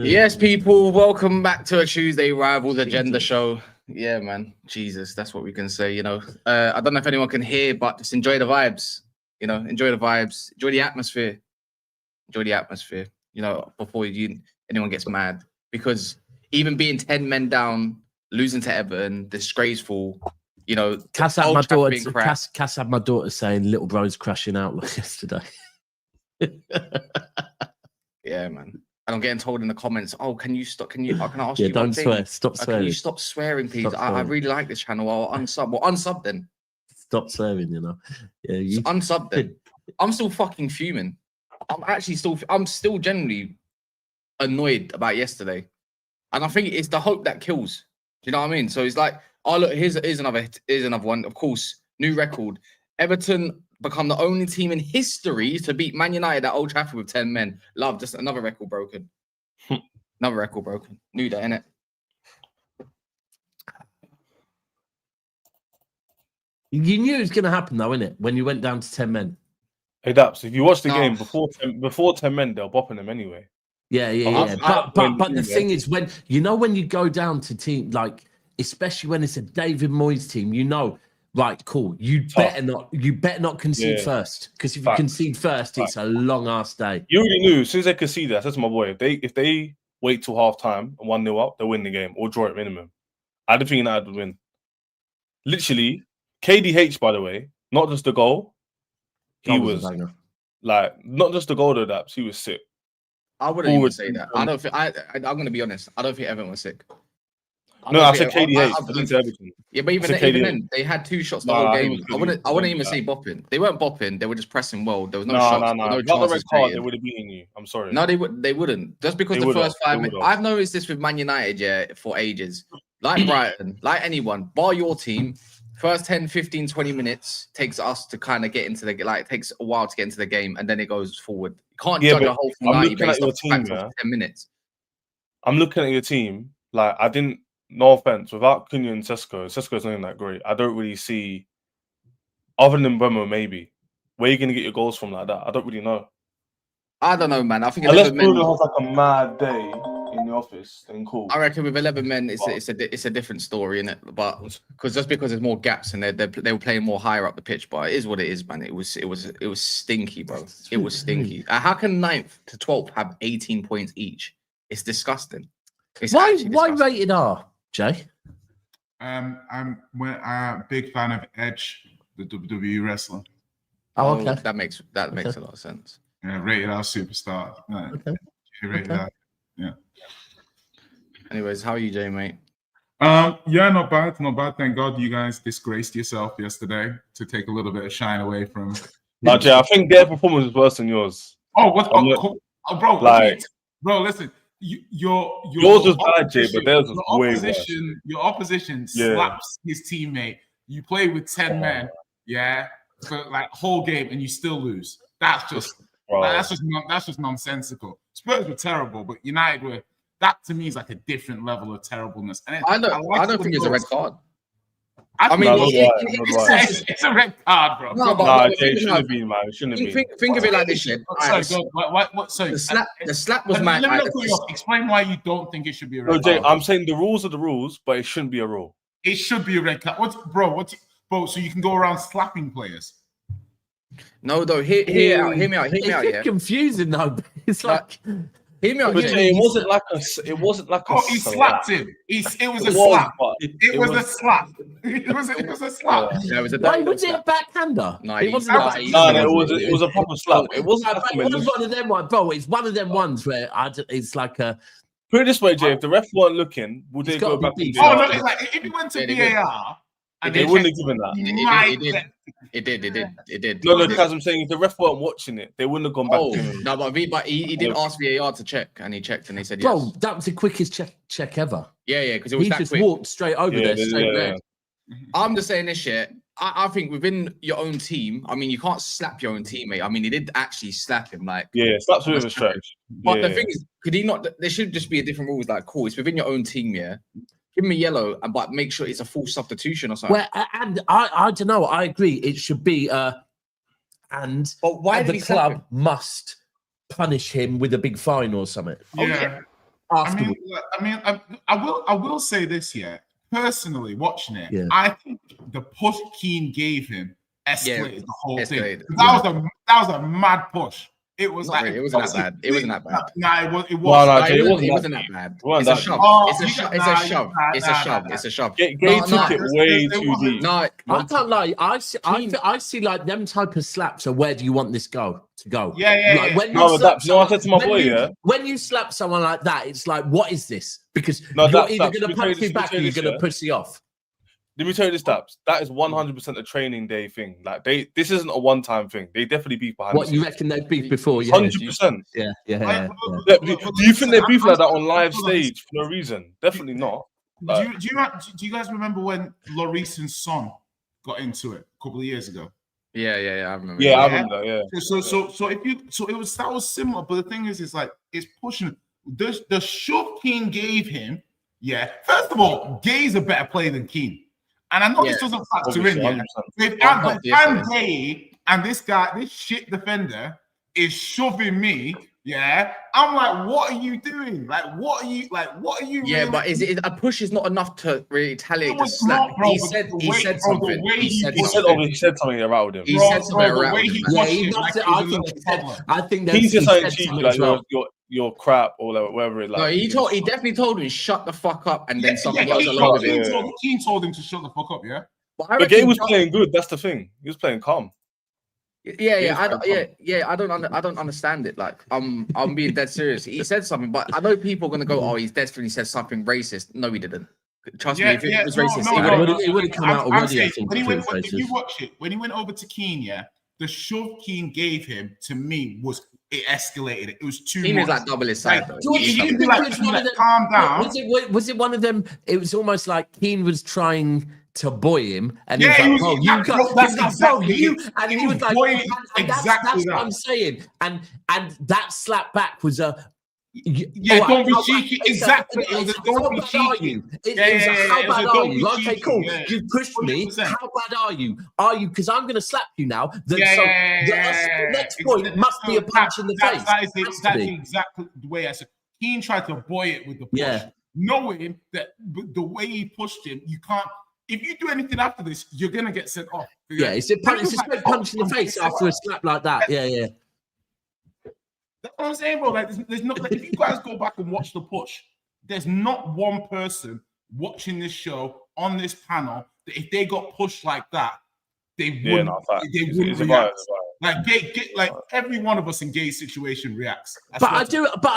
Yes, people, welcome back to a Tuesday Rivals Agenda show. Yeah, man. Jesus, that's what we can say, you know. I don't know if anyone can hear, but just enjoy the vibes. You know, enjoy the vibes. Enjoy the atmosphere. Enjoy the atmosphere, you know, before anyone gets mad. Because even being 10 men down, losing to Everton, disgraceful, you know. Cass had my daughter saying little bro's crashing out yesterday. Yeah, man. And I'm getting told in the comments, oh, can you stop? Can I ask you? Don't swear. Stop swearing. Can you stop swearing, please? I really like this channel. I'll unsub. Well, unsub then. Stop swearing, you know. Yeah, you unsub then. I'm still fucking fuming. I'm still genuinely annoyed about yesterday. And I think it's the hope that kills. Do you know what I mean? So it's like, oh look, here's another one. Of course, new record. Everton become the only team in history to beat Man United at Old Trafford with 10 men. Love, just another record broken. Another record broken. Knew that, innit? You knew it was going to happen, though, innit? When you went down to 10 men. Hey, Daps, if you watch the game before 10 men, they're bopping them anyway. Yeah. But the thing is, when you go down to team, like, especially when it's a David Moyes team, you know, right, cool. You better not concede first, because if you concede first, it's a long ass day. You already knew as soon as they conceded. I said to my boy, if they wait till half time and 1-0 up, they'll win the game or draw at minimum. I didn't think United would win. Literally, KDH, by the way, not just the goal. He was like, not just the goal though, Daps. He was sick. I wouldn't even say that. I don't think. I'm going to be honest. I don't think Everton was sick. I said KDH. Yeah, but even then, they had 2 shots the whole game. I wouldn't even say bopping. They weren't bopping. They were just pressing well. There was no shots. No. Not the red card, they would have beaten you. I'm sorry. No, they wouldn't. Just because the first 5 minutes. I've noticed this with Man United, for ages. Like Brighton, like anyone, bar your team. First 10, 15, 20 minutes takes us to kind of get into the it takes a while to get into the game, and then it goes forward. You can't judge a whole thing 90 based off team, 10 minutes. I'm looking at your team. Like, I didn't. No offense, without Cunha and Sesko's not even that great. I don't really see, other than Bremer, maybe, where you're going to get your goals from like that. I don't really know. I don't know, man. I think unless Bruno has like a mad day in the office, then cool. I reckon with 11 men, it's a different story, innit? But because there's more gaps and they were playing more higher up the pitch. But it is what it is, man. It was stinky, bro. It was stinky. How can 9th to 12th have 18 points each? It's disgusting. Why rated R? Jay? I'm a big fan of Edge, the WWE wrestler. Oh, okay. That makes a lot of sense. Yeah, rated R superstar. Okay. Rated R. Yeah. Anyways, how are you, Jay, mate? Yeah, not bad. Thank God you guys disgraced yourself yesterday to take a little bit of shine away from. No, Jay, I think their performance was worse than yours. Oh, what? Bro, like, bro, listen. Yours was bad, Jay, but theirs was way worse. Your opposition slaps his teammate. You play with 10 men, for like whole game, and you still lose. That's just nonsensical. Spurs were terrible, but United were. That to me is like a different level of terriblement. And I don't think it's a red card. I mean, it's a red card, bro. It shouldn't have been, man. It shouldn't have been. Think of it like this, shit. Sorry, the slap was mad. Explain why you don't think it should be a red card. Jay, I'm saying the rules are the rules, but it shouldn't be a rule. It should be a red card. Bro, so you can go around slapping players? No, though. Hear me out. It's confusing, though. It's like. Hear me out. It wasn't like a. He slapped him. It was a slap. It was a slap. It was a slap. Why was it a backhander? No, it wasn't. It was a proper slap. It wasn't. It was one of them ones, bro. It's one of them ones where it's like a. Put it this way, Jay. If the ref weren't looking, would they go back? Oh no! It's like if you went to VAR. And they wouldn't have given that. It did. No, because I'm saying if the ref weren't watching it, they wouldn't have gone back to him. No, but he did ask VAR to check, and he checked, and they said yes. Bro, that was the quickest check ever. Yeah, because it was he that just quick. Walked straight over there, straight there. I'm just saying this shit. I think within your own team, I mean, you can't slap your own teammate. I mean, he did actually slap him, like slaps with a stretch. But the thing is, could he not? There should just be a different rules. Like, cool, it's within your own team, yeah. Give him a yellow, but make sure it's a full substitution or something. Well, and I don't know. I agree. It should be. But why the club must punish him with a big fine or something? Yeah. afterwards. I will say this, yeah. Personally, watching it, I think the push Keane gave him escalated the whole thing. That was a mad push. It was like it wasn't that bad. It wasn't that bad. Nah, it wasn't that bad. It's a shove. It's a shove. Gay took it way too deep. No, I can't lie. I see like them type of slaps. So where do you want this to go? Yeah. Like, I said to my boy, when you slap someone like that, it's like, what is this? Because you're either going to punch me back or you're going to pussy off. Let me tell you this, Daps. That is 100% a training day thing. Like this isn't a one-time thing. They definitely beef behind. What you reckon they've beefed before? 100%. Yeah. Do you think they beef like that on live stage for no reason? Definitely not. Do you guys remember when Lloris and Son got into it a couple of years ago? Yeah, I remember. Yeah, I remember. Yeah. That was similar, but the thing is like it's pushing the shove Keane gave him. Yeah, first of all, Gay's a better player than Keane. And I know this doesn't factor in yet. If I'm Gay and this shit defender is shoving me, I'm like, what are you doing? What are you? Yeah, really but is it a push is not enough to retaliate the slap? He said something. He said something that rattled him. He said something that rattled him. I think he's just like cheeky, like you're crap or whatever it like. No, he definitely told him shut the fuck up, and then something else along with it. Keane told him to shut the fuck up. Yeah, but Gay was playing good. That's the thing. He was playing calm. I don't understand it. Like, I'm being dead serious. He said something, but I know people are gonna go, "Oh, he's definitely said something racist." No, he didn't. Trust me, if it was racist, it would have come out already. I think if you watch it, when he went over to Keane, the shove Keane gave him to me was it escalated. It was too much. Keane is like double his size. Calm down. Was it one of them? It was almost like Keane was trying to buy him, and he was like, "Oh, you got you," and he was like, "That's what I'm saying." And that slap back was a. Don't be cheeky. Exactly. Don't be cheeky. How bad are you? Okay, cool. You pushed me. How bad are you? Are you? Because I'm going to slap you now. The next point must be a punch in the face. That's exactly the way I said. Keane tried to buoy it with the push, knowing that the way he pushed him, you can't. If you do anything after this, you're going to get sent off. It's a straight punch in the face after a slap like that. Yeah. That's what I'm saying, bro. Like, there's not. Like, if you guys go back and watch the push, there's not one person watching this show on this panel that if they got pushed like that, they wouldn't. Wouldn't react. Like every one of us in Gay's situation reacts. But I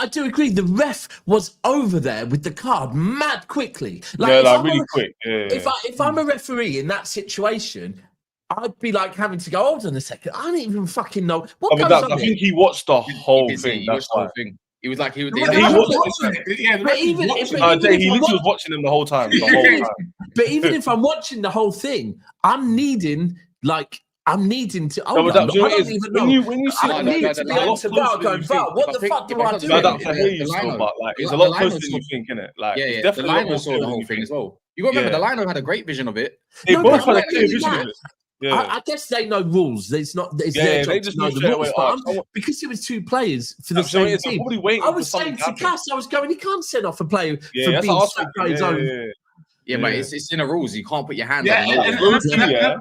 do agree. The ref was over there with the card mad quickly. Really quick. If I'm a referee in that situation, I'd be like having to go, hold on a second. I don't even fucking know what goes on. I think he watched the whole thing. He watched the whole thing. He was like, he literally was watching him the whole time. But even if I'm watching the whole thing, I'm needing to. I don't even know. When you see, I need to be able to bar going, what the fuck do I do? It's a lot closer than you think, isn't it? Like, the Lino saw the whole thing as well. You got to remember, the Lino had a great vision of it. They both had a clear vision of it. I guess they know rules. It's their job to know the rules. Because it was two players for the same team. I was saying to Cass, he can't send off a player for being slapped by his own. Yeah, but it's in the rules. You can't put your hand on it.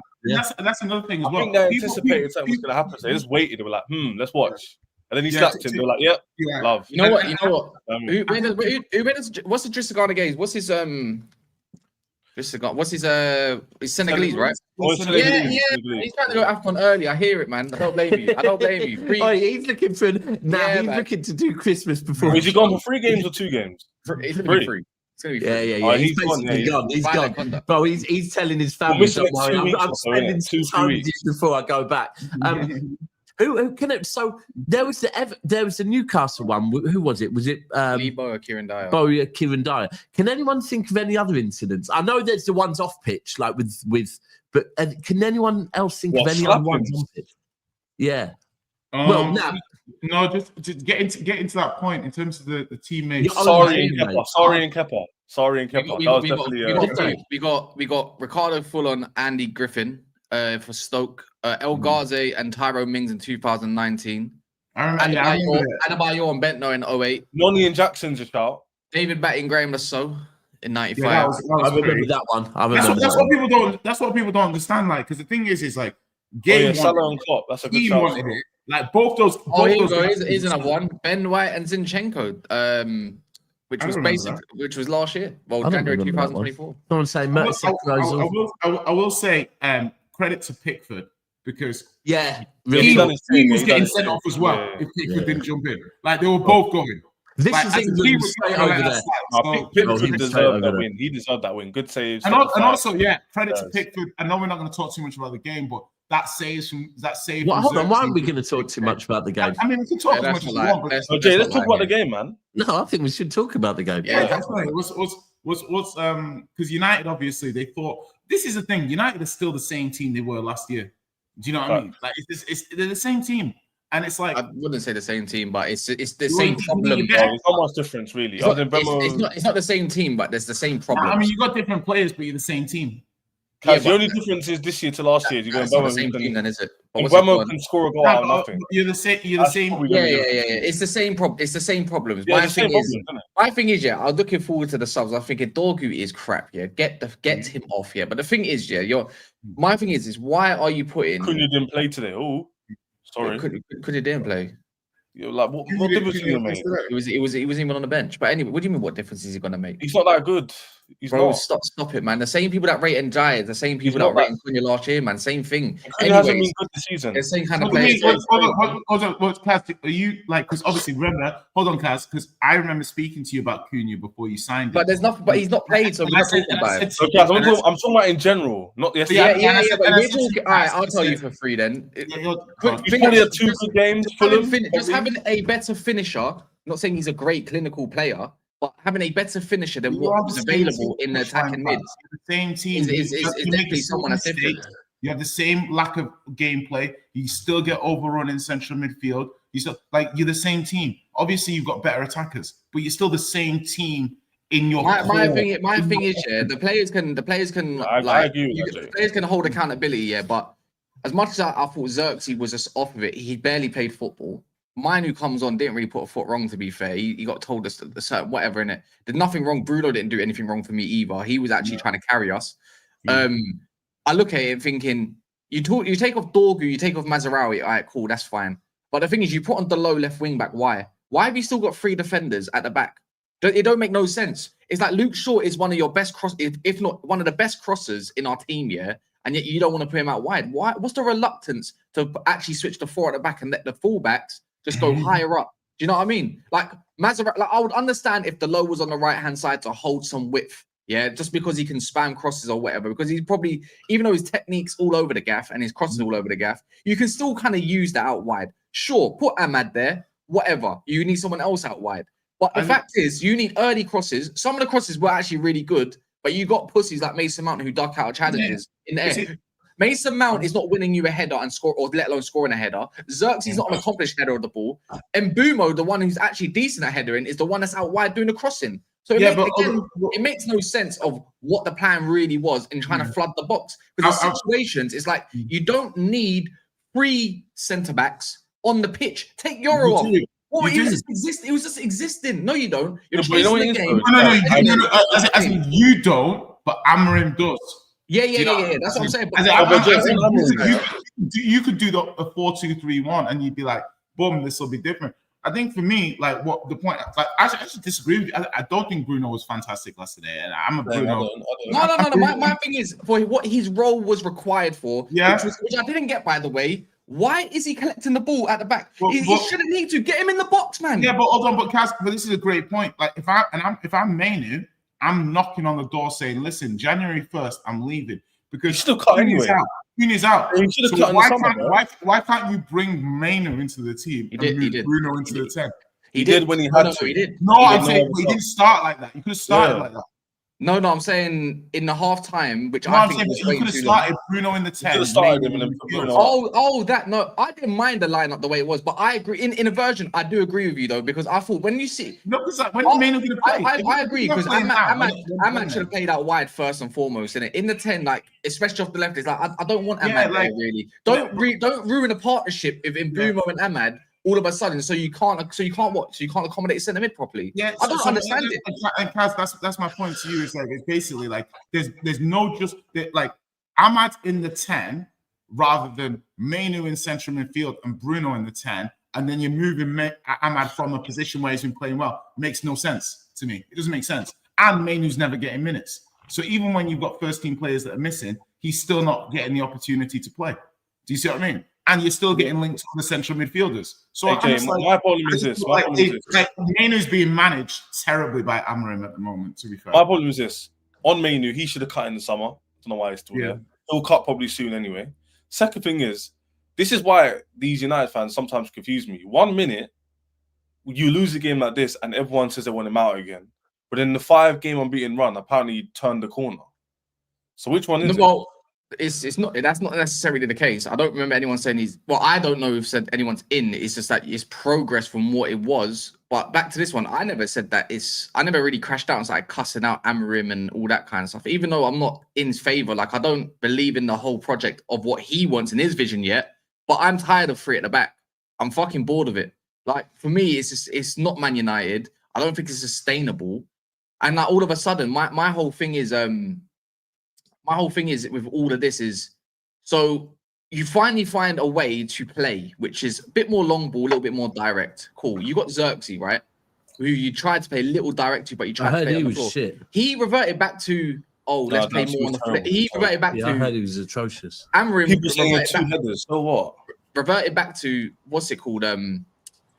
That's another thing as well. I think they anticipated something was going to happen. So they just waited. They were like, let's watch. And then he slapped him. They were like, yep, love. You know what? What's the Drissagana gaze? What's his What's his Senegalese, right? Yeah. He's trying to go AFCON early. I hear it, man. I don't blame you. He's looking for looking to do Christmas before. Is he gone for 3 games or 2 games? It's gonna be free. It's gonna be free. Yeah. He's basically gone. He's gone. Bro, he's telling his family, don't worry, I'm spending some time with you before I go back. Who can it? So there was the Newcastle one. Who was it? Was it Boa Kieran Dyer? Boa Kieran Dyer. Can anyone think of any other incidents? I know there's the ones off pitch, like with, but can anyone else think of any other ones on pitch? Yeah. No, just get into that point in terms of the teammates. Sorry and Kepa. We got Ricardo Fullon, Andy Griffin for Stoke. El Ghazi and Tyrone Mings in 2019. I remember Adebayor and Bentner in 08. Nonny and Jackson's a shout. David batting Graham Lasso in '95. Yeah, I remember that one. That's what people don't understand. Like, because the thing is like game Salah and Klopp. That's a good wanted it. Like both those. Here you go. Here's another one. Ben White and Zinchenko. Which was last year. Well, January 2024. Someone say I will say credit to Pickford because he was getting sent off as well if Pickford didn't jump in. Like they were both going. This is England straight over there. Pickford deserved that win. He deserved that win. Good saves. And also, credit to Pickford. I know we're not going to talk too much about the game, but that save. Well, hold on. Why aren't we going to talk too much about the game? I mean, we can talk as much as we want. Jay, let's talk about the game, man. No, I think we should talk about the game. Yeah, definitely. Because United, obviously, they thought this is the thing. United are still the same team they were last year. Do you know what I mean? Like, they're the same team. And it's like, I wouldn't say the same team, but it's the same problem. There's not much difference, really. It's not the same team, but there's the same problem. I mean, you got different players, but you're the same team. The only difference is this year to last year. It's not the same team, then, is it? Mbemo can score a goal out of nothing. You're the same. Yeah. It's the same problem. It's the same problems. My thing is, I'm looking forward to the subs. I'm thinking Dorgu is crap. Yeah, get him off here. But the thing is, my thing is why are you putting? Cunha didn't play today. Oh, sorry. Cunha didn't play. Like what difference is he gonna make? He was even on the bench. But anyway, what do you mean? What difference is he gonna make? He's not that good. Bro, stop it, man. The same people that rate Ndiaye, the same people that rate Cunha last year, man. Same thing. He hasn't been good this season. The same kind of players. Hold on, Kaz, are you like? Because obviously, remember, hold on, Kaz, because I remember speaking to you about Cunha before you signed it. But there's nothing. But he's not played, so we're not talking about it. Okay, I'm talking about in general, not the. Yeah. But we're talking. All right, I'll tell you for free then. He's probably had 2 good games. Just having a better finisher. Not saying he's a great clinical player, but having a better finisher than what was available in the attacking mid. The same team is definitely someone that's different. You have the same lack of gameplay. You still get overrun in central midfield. You're the same team. Obviously, you've got better attackers, but you're still the same team in your. My thing is, the players can. I agree with that. The players can hold accountability, but as much as I thought Zirkzee was just off of it, he barely played football. Mine, who comes on, didn't really put a foot wrong, to be fair. He got told us whatever in it. There's nothing wrong. Bruno didn't do anything wrong for me either. He was actually trying to carry us. I look at it thinking, you take off Dorgu, you take off Mazraoui. All right, cool, that's fine. But the thing is, you put on the low left wing back. Why? Why have you still got 3 defenders at the back? It don't make no sense. It's like Luke Shaw is one of your best if not one of the best crossers in our team, and yet you don't want to put him out wide. Why? What's the reluctance to actually switch to 4 at the back and let the fullbacks just go higher up? Do you know what I mean? Like Mazraoui, I would understand if the low was on the right-hand side to hold some width, just because he can spam crosses or whatever, because he's probably, even though his technique's all over the gaff and his crosses all over the gaff, you can still kind of use that out wide. Sure, put Ahmad there, whatever. You need someone else out wide. But the fact is, you need early crosses. Some of the crosses were actually really good, but you got pussies like Mason Mount who duck out of challenges in the air. Mason Mount is not winning you a header and score, or let alone scoring a header. Zirkzee's not an accomplished header of the ball. And Mbeumo, the one who's actually decent at headering, is the one that's out wide doing the crossing. So it makes no sense of what the plan really was in trying to flood the box. Because the situations, it's like you don't need 3 centre-backs on the pitch. Take Euro off. Well, he was just existing. No, you don't. You're chasing the game. No. As in you don't, but Amorim does. Yeah. That's what I'm saying. You could do the 4-2-3-1, and you'd be like, boom, this will be different. I think for me, like what the point, like I actually disagree with you. I don't think Bruno was fantastic yesterday, and I'm a Bruno. No. My thing is for what his role was required for, which I didn't get, by the way. Why is he collecting the ball at the back? He shouldn't need to get him in the box, man. Yeah, but hold on, but this is a great point. Like if I'm Manu, I'm knocking on the door saying, "Listen, January 1st, I'm leaving because still cut anyway. Cunha's out. So why can't you bring Manu into the team he did. Bruno into the 10? He did when he had to. He did. No, I'm saying he didn't start like that. You could have started like that. No, I'm saying in the half time, which I think was way too long. You could have started Bruno in the 10. You could have started him and Bruno. I didn't mind the lineup the way it was, but I agree. In a version, I do agree with you though, because I thought when you see when Manu going to play, I agree because Ahmad should have played out wide first and foremost. In the 10, like especially off the left, it's like I don't want Ahmad there really. Don't ruin a partnership if Mbeumo and Ahmad all of a sudden. So you can't accommodate centre mid properly. Yeah, I don't understand it. And Kaz, that's my point to you. Is like it's basically like there's no just like Ahmad in the 10 rather than Mainu in central midfield and Bruno in the 10, and then you're moving Ahmad from a position where he's been playing well. Makes no sense to me. It doesn't make sense. And Mainu's never getting minutes. So even when you've got first team players that are missing, he's still not getting the opportunity to play. Do you see what I mean? And you're still getting linked to the central midfielders. So my problem is this. Mainu's being managed terribly by Amorim at the moment, to be fair. My problem is this. On Mainu, he should have cut in the summer. I don't know why he's still there. He'll cut probably soon anyway. Second thing is, this is why these United fans sometimes confuse me. 1 minute, you lose a game like this and everyone says they want him out again. But in the 5-game unbeaten run, apparently he turned the corner. So which one is it? Well, it's not. That's not necessarily the case. I don't remember anyone saying he's. Well, I don't know if said anyone's in. It's just that it's progress from what it was. But back to this one, I never said that it's. I never really crashed out and started cussing out Amorim and all that kind of stuff. Even though I'm not in his favor, like I don't believe in the whole project of what he wants in his vision yet. But I'm tired of 3 at the back. I'm fucking bored of it. Like for me, it's just it's not Man United. I don't think it's sustainable. And like all of a sudden, my whole thing is with all of this is, so you finally find a way to play, which is a bit more long ball, a little bit more direct. Cool. You got Zirkzee, right? Who you tried to play a little direct to, but you tried to play he on the was floor. Shit. He reverted back to, let's play more on the floor. He reverted back to. I heard he was atrocious. Amorim People saying 2 headers. So what? Reverted back to, what's it called?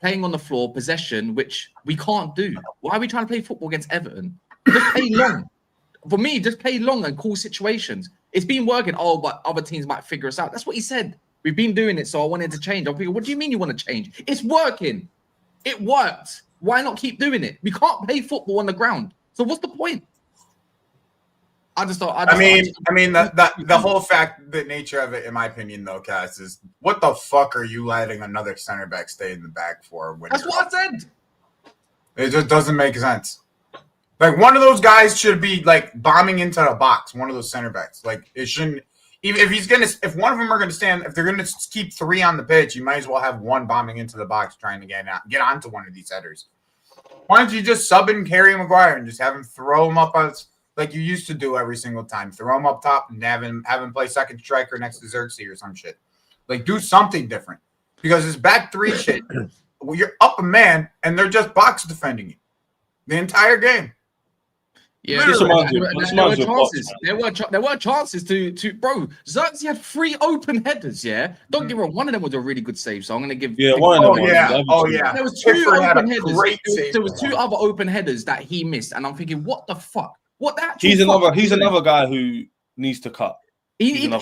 Playing on the floor, possession, which we can't do. Why are we trying to play football against Everton? Just play long. For me, just play long and cool situations. It's been working. But other teams might figure us out. That's what he said. We've been doing it, so I wanted to change. I'm thinking, what do you mean you want to change? It's working. It worked. Why not keep doing it? We can't play football on the ground. So what's the point? The whole the nature of it, in my opinion, though, Cass, is what the fuck are you letting another center back stay in the back for? That's what I said. It just doesn't make sense. Like one of those guys should be like bombing into the box. One of those center backs, like it shouldn't. Even if one of them are gonna stand, if they're gonna keep 3 on the pitch, you might as well have one bombing into the box trying to get onto one of these headers. Why don't you just sub in Harry Maguire and just have him throw him up like you used to do every single time? Throw him up top and have him play second striker next to Zirkzee or some shit. Like do something different because this back 3 shit. Well, you're up a man and they're just box defending you the entire game. Yeah, there were chances to bro. Zirkzee had 3 open headers. Yeah, don't give her one of them was a really good save. So I'm gonna give. One of them. There was 2 open headers. There was 2 other open headers that he missed, and I'm thinking, what the fuck? What that? He's another guy who needs to cut. He's not.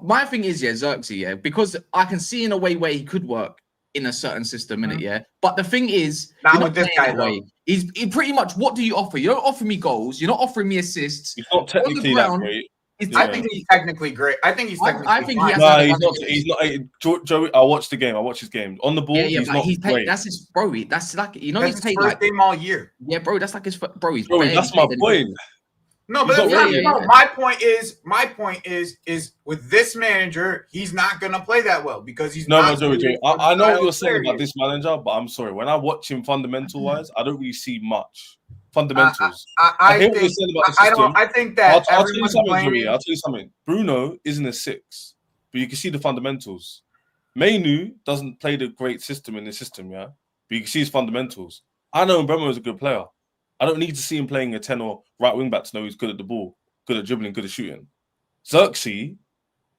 My thing is, Zirkzee, because I can see in a way where he could work in a certain system, But the thing is, not with this guy though. He's pretty much, what do you offer? You don't offer me goals. You're not offering me assists. He's not technically that great. I think he's technically great. I think he's technically I think fine. he's not. Joey, I watched the game. I watched his game. On the ball, he's not great. That's his, bro. That's like, that's his first game all year. Yeah, bro. That's like his, bro. That's my point. No, but my point is with this manager, he's not gonna play that well because he's not. Joey. I know what you're saying about this manager, but I'm sorry. When I watch him fundamental wise, I don't really see much fundamentals. I think that I'll tell you something, Joey. I'll tell you something. Bruno isn't a 6, but you can see the fundamentals. Mainu doesn't play the great system in the system, but you can see his fundamentals. I know Mbeumo is a good player. I don't need to see him playing a 10 or right wing back to know he's good at the ball, good at dribbling, good at shooting. Zirkzee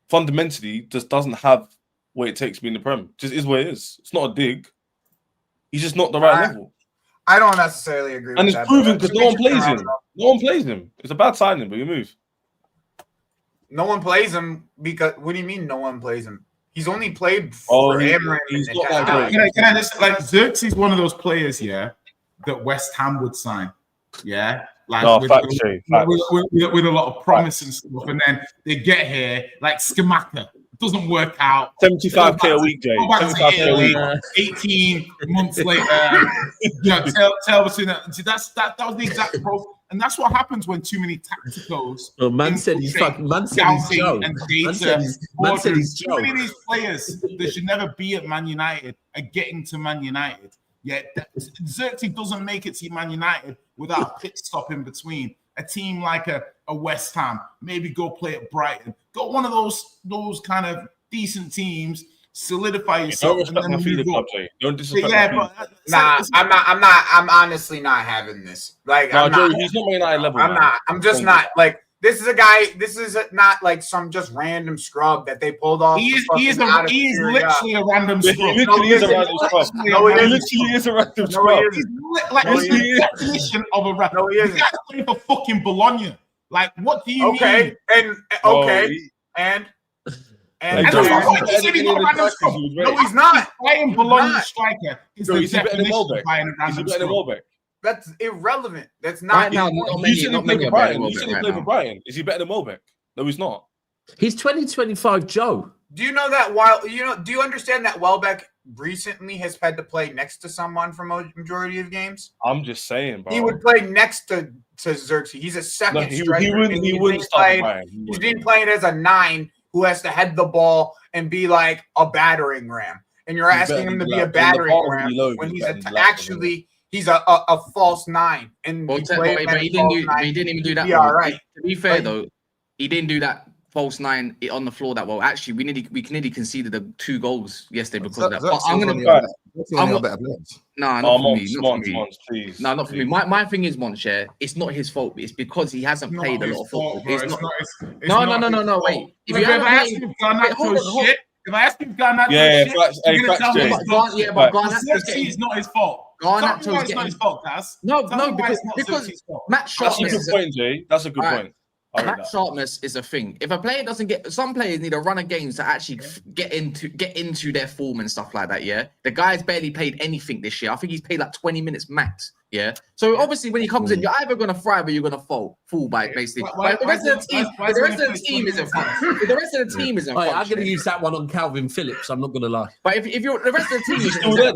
fundamentally just doesn't have what it takes to be in the Prem. Just is what it is. It's not a dig. He's just not the right level. I don't necessarily agree with that. And it's proven because no one plays him. No one plays him. It's a bad signing, but you move. No one plays him because what do you mean no one plays him? He's only played for Amorim. He's not that great. Can I just like Zirkzee's one of those players, that West Ham would sign, like with a lot of promise and stuff, and then they get here like Scamacca. It doesn't work out. 75k a week, Jay. 75k a week. 18 months later, tell between that. That was the exact profile. And that's what happens when too many tacticals. Well, man said he's fucking. Man said he's Joe. And Man data. said he's Too Joe. many of these players that should never be at Man United are getting to Man United. Yeah, Zirkzee doesn't make it to Man United without a pit stop in between. A team like a West Ham, maybe go play at Brighton. Go one of those kind of decent teams. Solidify yourself. Don't respect my feeder club, Jay. Don't disrespect my feeder. I'm honestly not having this. Like, no, Joe, he's not Man United level. I'm not. I'm just not. Like, this is a guy. This is not like some just random scrub that they pulled off. He is literally a random scrub. He literally is a random scrub. No, he literally is a random scrub. He's like the definition of a random. No, he isn't. He's playing for fucking Bologna. Like, what do you mean? And no, he's not. Playing Bologna striker is the definition of buying a random scrub. That's irrelevant. That's not. Right now, you shouldn't play for Brighton. You shouldn't play for Brighton. Is he better than Welbeck? No, he's not. He's 2025 Joe. Do you know that do you understand that Welbeck recently has had to play next to someone for majority of games? I'm just saying, bro. He would play next to Zirkzee. He's a second striker. He wouldn't start Brighton. He's being played as a 9 who has to head the ball and be like a battering ram. And you're asking him to be a battering ram when he's he's a false 9. And but he didn't even do that. All right. To be fair though, he didn't do that false 9 on the floor that well. Actually, we nearly conceded the 2 goals yesterday because of that. But I'm gonna not for me. Not for me. My thing is, Monche, it's not his fault. It's because he hasn't played a lot of football. No. Wait. If I ask you Garnacho's shit, you're gonna tell me Garnacho's it's not his fault. Garnacho's not his fault, Cass. No, because Matt Sharpness. That's a good point, Jay. That's a good point. Matt Sharpness is a thing. If a player doesn't get, some players need a run of games to actually get into their form and stuff like that. Yeah, the guy's barely played anything this year. I think he's played like 20 minutes max. Yeah, so obviously when he comes in, you're either gonna thrive or you're gonna fall by basically. The rest of the team isn't fun. The rest of the team isn't fun. I'm gonna use that one on Calvin Phillips. I'm not gonna lie. But if you're the rest of the team is still there,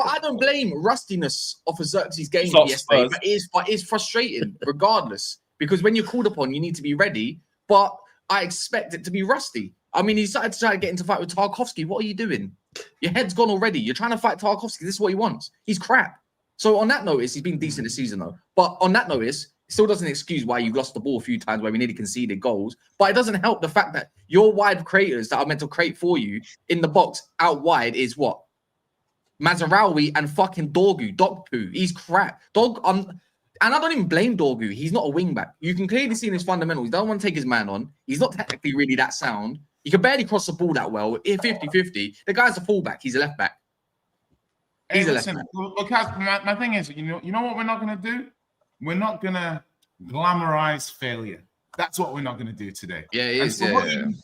I don't blame rustiness of Zirkzee's game yesterday. But it's frustrating regardless because when you're called upon, you need to be ready. But I expect it to be rusty. I mean, he started to try to get into fight with Tarkowski. What are you doing? Your head's gone already. You're trying to fight Tarkowski. This is what he wants. He's crap. So on that notice, he's been decent this season though. But on that notice, it still doesn't excuse why you've lost the ball a few times where we nearly conceded goals. But it doesn't help the fact that your wide creators that are meant to create for you in the box out wide is what? Mazraoui and fucking Dogpoo. He's crap. And I don't even blame Dorgu. He's not a wing back. You can clearly see in his fundamentals. He doesn't want to take his man on. He's not technically really that sound. He can barely cross the ball that well. 50-50. The guy's a fullback. He's a left back. He's a left back. Look, my thing is, you know what we're not going to do? We're not going to glamorize failure. That's what we're not going to do today. Yeah, it is. And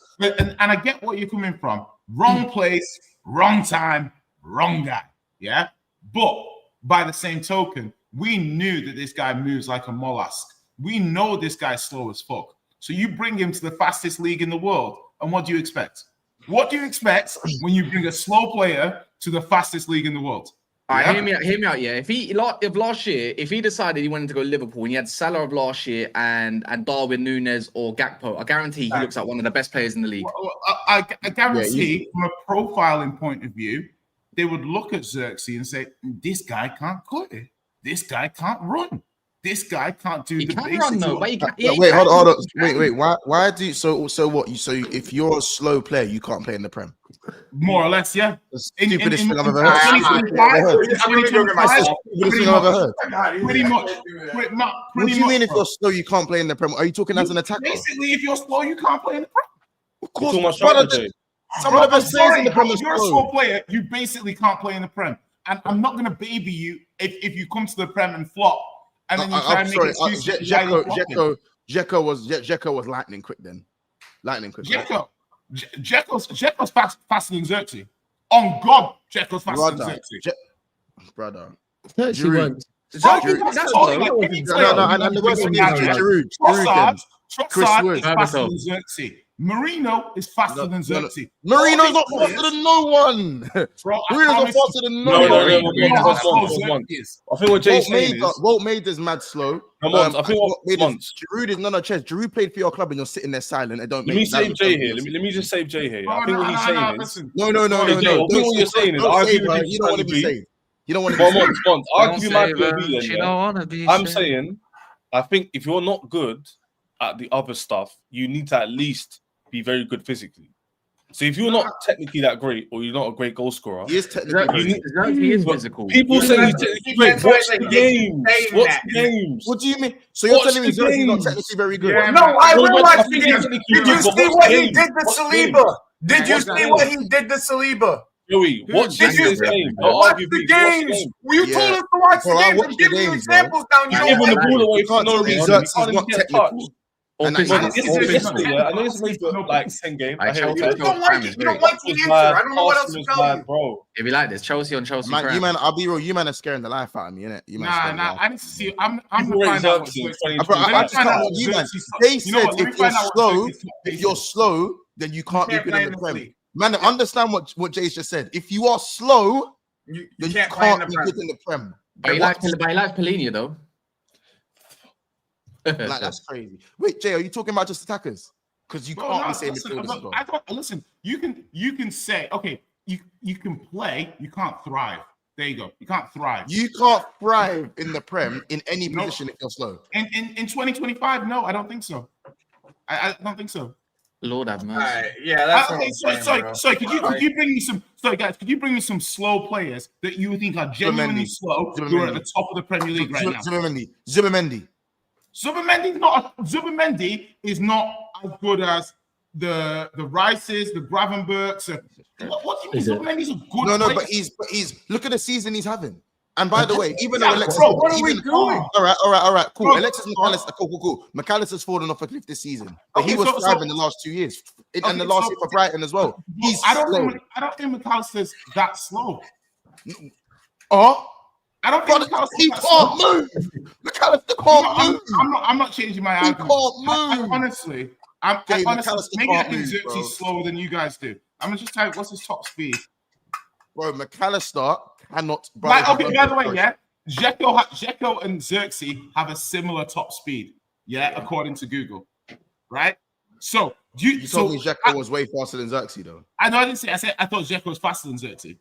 I get what you're coming from. Wrong place, wrong time, wrong guy. Yeah? But by the same token, we knew that this guy moves like a mollusk. We know this guy's slow as fuck. So you bring him to the fastest league in the world, and what do you expect? What do you expect when you bring a slow player to the fastest league in the world? All right, hear me out. Yeah, if last year, if he decided he wanted to go to Liverpool and he had Salah of last year and Darwin Núñez or Gakpo, I guarantee he looks like one of the best players in the league. I guarantee, from a profiling point of view, they would look at Zirkzee and say, "This guy can't cut it. This guy can't run. This guy can't do the basics." Run, though, wait, hold on. Wait. Why do you, so what? So if you're a slow player, you can't play in the Prem. More or less, yeah. Stupidest thing I've ever heard. Pretty much. What do you mean if you're slow, you can't play in the Prem? Are you talking as an attacker? Basically, if you're slow, you can't play in the Prem. Of course. Some of the best players in the Prem are slow. If you're a slow player, you basically can't play in the Prem. And I'm not going to baby you if you come to the Prem and flop. And then you try and make excuses. Dzeko was lightning quick then. Lightning quick. Dzeko's faster than Zirkzee. On God, Dzeko's faster than Zirkzee. Brother. No, she won't. Zirkzee, that's all slow. like and the worst thing is Giroud. Trossard is faster than Zirkzee. Marino is faster than Zirkzee. Marino's not faster than no one. Marino's not faster than no one. I think what Jay's saying is Walt made is mad slow. I think what Giroud is Chess. Giroud played for your club and you're sitting there silent and don't. Let me save Jay here. Let me just save Jay here. I think what he's saying is no. I think what you're saying is you don't want to be saved. You don't want to be saved. I'll give you my POV. I'm saying, I think if you're not good at the other stuff, you need to at least be very good physically. So if you're not technically that great, or you're not a great goal scorer, he is technically. He is physical. People say he's technically great. Watch the games. Watch the games. What do you mean? So you're telling me he's not technically very good? Yeah, no, I will watch the games. Did you see what he did to Saliba? Did you see what he did to Saliba? Joey, watch this game. Watch the games. You told us to watch the games. I'm giving you examples down. You don't want the ball away for no reason. He's not technical. I know it's made for like 10 games. You don't like it. You don't like the answer. I don't know what else to tell you, bro. If you like this, Chelsea on Chelsea. You man, I'll be real. You man are scaring the life out of me, innit? Nah. I need to see. I'm gonna find out. They said if you're slow, then you can't be good in the Prem. Man, understand what Jay's just said. If you are slow, then you can't be good in the Prem. But he likes Polina though. Like that's crazy. Wait, Jay, are you talking about just attackers? Because you can't be saying midfielders. I thought. Listen, you can say okay. You can play. You can't thrive. There you go. You can't thrive. You can't thrive in the Prem in any position if you're slow. In 2025, no, I don't think so. I don't think so. Lord have mercy. Yeah, that's sorry. Could you bring me some? Sorry, guys. Could you bring me some slow players that you think are genuinely slow who are at the top of the Premier League right now? Zubimendi. Zubimendi is not as good as the Rices, the Gravenbergs. What do you mean? Zubimendi's a good player. But he's look at the season he's having. And by the way, even though Alexis, what are we doing? All right, cool. Bro, Alexis McAllister, cool. McAllister's fallen off a cliff this season, but he was thriving the last 2 years, and the last year for Brighton as well. He's I don't think McAllister's that slow. I don't think he can't move. McAllister can't move. I'm not changing my argument. He can't move. Honestly, maybe I think Zirkzee's slower than you guys do. I'm gonna just type what's his top speed. Bro, McAllister cannot. By the way, yeah, Dzeko and Zirkzee have a similar top speed, yeah, according to Google, right? So you told me Dzeko was way faster than Zirkzee, though. I know I didn't say. I said I thought Dzeko was faster than Zirkzee.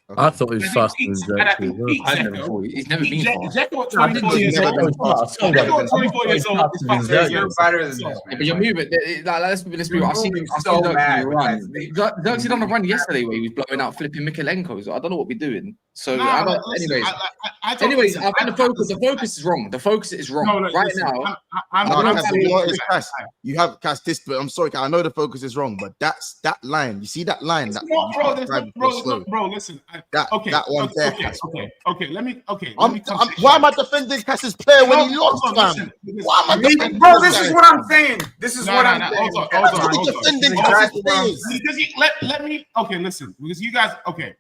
Okay. I thought he was faster than Zirkzee. He's never been Dzeko at 24 years old. Dzeko at 24 years old is faster. You're better than this. But you're moving. Let's be real. I've seen Zirkzee run. Zirkzee done a run yesterday where he was blowing out flipping Mikalenko. So I don't know what we're doing. So anyways, I think the focus is wrong. The focus is wrong right now. You have Cass this, but I'm sorry, I know the focus is wrong, but that's that line. You see that line? Bro, listen. That one there. Okay. Let me. Why am I defending Cass's player when he lost, man? Why am I defending? Bro, this is what I'm saying. This is what I'm saying. Hold on. Let me. Okay, listen. Because you guys. Okay.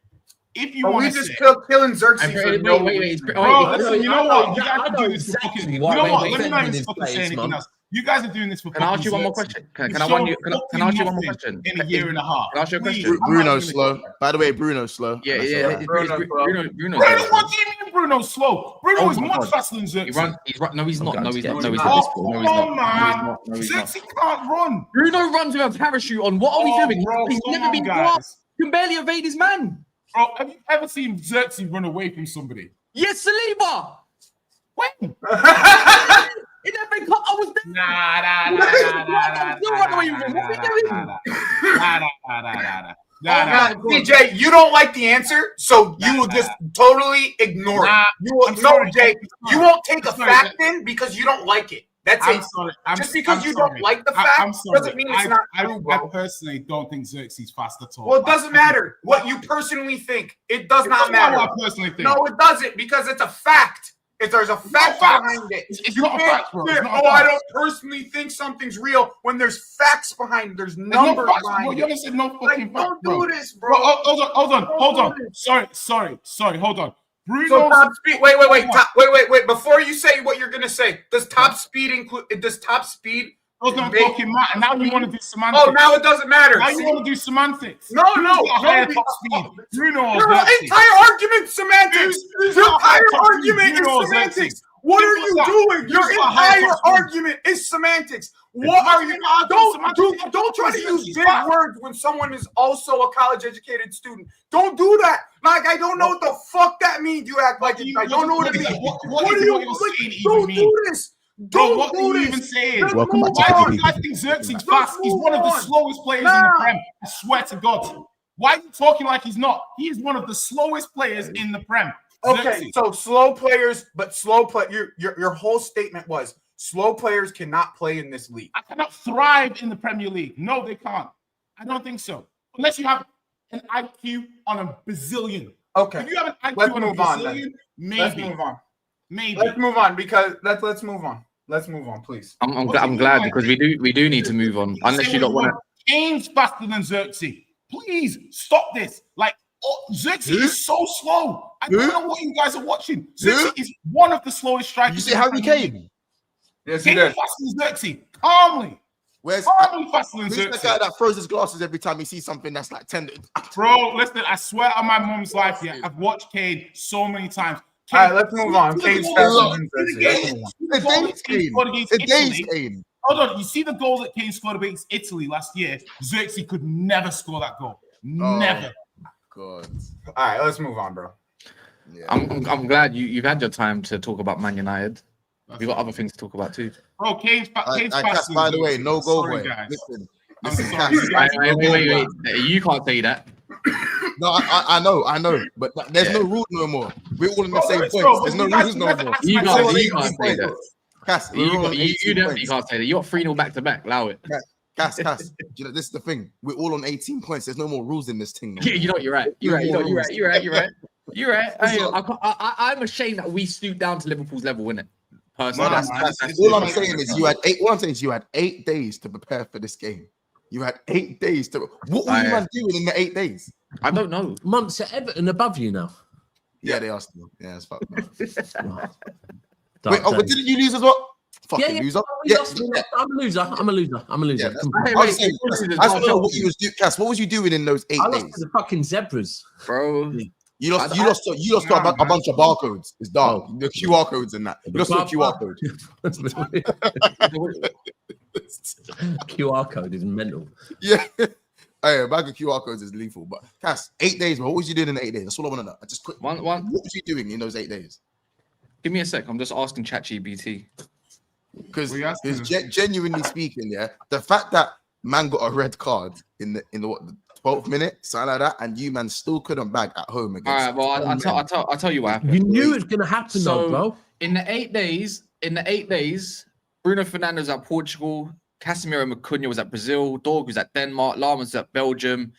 If you want to just killing Zirkzee for no wait. Listen, you know what? You guys are doing this fucking. You know what? Let me not even fucking say anything else. You guys are doing this for. Can I ask you one more question? Can I ask you one more question? In a year and a half. Can I ask you a question? Bruno's slow. By the way, Bruno's slow. Yeah. Bruno. What do you mean Bruno's slow? Bruno is much faster than Zirkzee. No, he's not. Come on, man. Zirkzee can't run. Bruno runs with a parachute on. What are we doing? He's never been grasped. He can barely evade his man. Bro, have you ever seen Zirkzee run away from somebody? Yes, Saliba. When? It never been cut. I was there. Nah. DJ, you don't like the answer, so you will just totally ignore it. You will Jay. You won't take a fact in because you don't like it. That's it. Just because you don't like the fact doesn't mean it's not true, bro. I personally don't think Zirkzee's fast at all. Well, it doesn't matter what you personally think. It does not matter. What I personally think. No, it doesn't because it's a fact. If there's a fact behind it, it's not a fact, bro. I don't personally think something's real when there's facts behind it. There's numbers behind it. You said no fucking fact, don't do this, bro. Hold on. Sorry. Hold on. So top speed. Wait. Before you say what you're gonna say, does top speed include? Does top speed? Those don't fucking matter. Now you want to do semantics. Oh, now it doesn't matter. Now you want to do semantics. No. Higher top speed. Bruno. Your entire argument semantics. Your entire argument is semantics. What are you doing? Your entire argument is semantics. What are you? Don't try to use big words when someone is also a college-educated student. Don't do that. Like, I don't know what the fuck that means. You act like I don't know what it means. What are you? Don't do this. Bro, what are you even saying? Welcome back to Why do you guys think Zirkzee's fast? He's one of the slowest players in the Prem. I swear to God. Why are you talking like he's not? He is one of the slowest players in the Prem. Okay, so slow players, but slow play. Your whole statement was slow players cannot play in this league. I cannot thrive in the Premier League. No, they can't. I don't think so. Unless you have an IQ on a bazillion. Okay. If you have an IQ on a bazillion, maybe. Let's move on. Maybe. Let's move on because let's move on. Let's move on, please. I'm glad because we do need to move on. Unless you don't want to. Kane's faster than Zirkzee. Please stop this. Like, Zirkzee is so slow. I don't know what you guys are watching. Zirkzee is one of the slowest strikers. You see Harry Kane? Yes, Kane is faster than Zirkzee. Calmly. Calmly faster than Zirkzee. The guy that throws his glasses every time he sees something that's like 10. Bro, listen, I swear on my mom's life, yeah, I've watched Kane so many times. All right, let's move on. Kane's faster than Zirkzee. The day's Kane. Hold on, you see the goal that Kane scored against Italy last year? Zirkzee could never score that goal. Never. God. All right, let's move on, bro. Yeah. I'm glad you've had your time to talk about Man United. We've got other things to talk about too. Bro, Kane's faster. By the way, no goal, boy. Listen, wait. You can't say that. No, I know, but there's no rule no more. We're all in the same points. There's no rules no more. You can't say that. Cass, you definitely can't say that. You got 3-0 back to back. Allow it. Cass. You know, this is the thing. We're all on 18 points. There's no more rules in this thing. No. You know, you're right. You're right. I'm ashamed that we stooped down to Liverpool's level, innit? Personally, all I'm saying is you had 8 days to prepare for this game. You had 8 days to. What were you man doing in the 8 days? I don't know. Months at Everton above you now. Yeah, they are still. Yeah, it's fucked. Wait, but didn't you lose as well? Fucking loser. I'm a loser. Yeah, I don't know what you was doing, Cass. What was you doing in those 8 days? I lost to the fucking zebras, bro. You lost to a bunch of barcodes. It's dark. The QR codes and that. You lost to a QR code. QR code is mental. Yeah. Hey, a bag of QR codes is lethal. But Cass, 8 days, bro. What was you doing in the 8 days? That's all I want to know. I just quick. One. What was you doing in those 8 days? Give me a sec. I'm just asking ChatGPT. Because genuinely speaking, yeah, the fact that man got a red card in the 12th minute, something like that, and you man still couldn't bag at home against. All right, well, I'll tell you what happened. You knew it was gonna happen, though, bro. In the 8 days, Bruno Fernandes was at Portugal, Casemiro Macunha was at Brazil, Dorg was at Denmark, Lahm was at Belgium,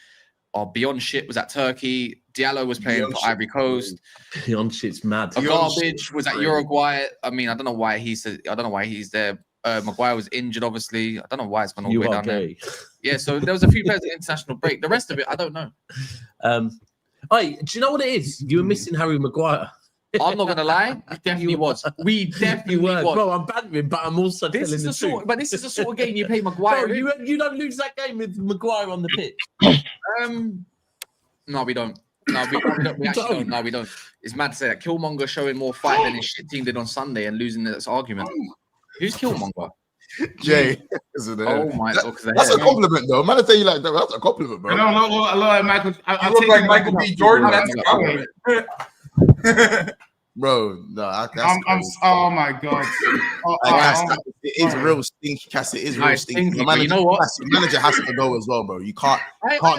Beyond Shit was at Turkey, Diallo was playing for Ivory Coast. Beyond Shit's mad. Garbage was at Uruguay. I mean, I don't know why he's there. Maguire was injured, obviously. I don't know why it's gone all the way down there. Yeah, so there was a few players at international break. The rest of it, I don't know. Hey, do you know what it is? You were missing Harry Maguire. I'm not gonna lie, we definitely was. We definitely was. Bro, I'm bantering, but I'm also telling the truth. But this is the sort of game you play Maguire. Bro, you don't lose that game with Maguire on the pitch. No, we don't. No, we actually don't. No, we don't. It's mad to say that. Killmonger showing more fight than his shit team did on Sunday and losing this argument. Who's Killmonger? Jay, isn't it? Oh my! That's a compliment, though. Man, I tell you like that. That's a compliment, bro. I love Michael. You look like Michael B. Jordan. That's a compliment. Bro, no, oh my god, it is real stinky, Cass. It is real stinky. You know what? The manager has to go as well, bro. You can't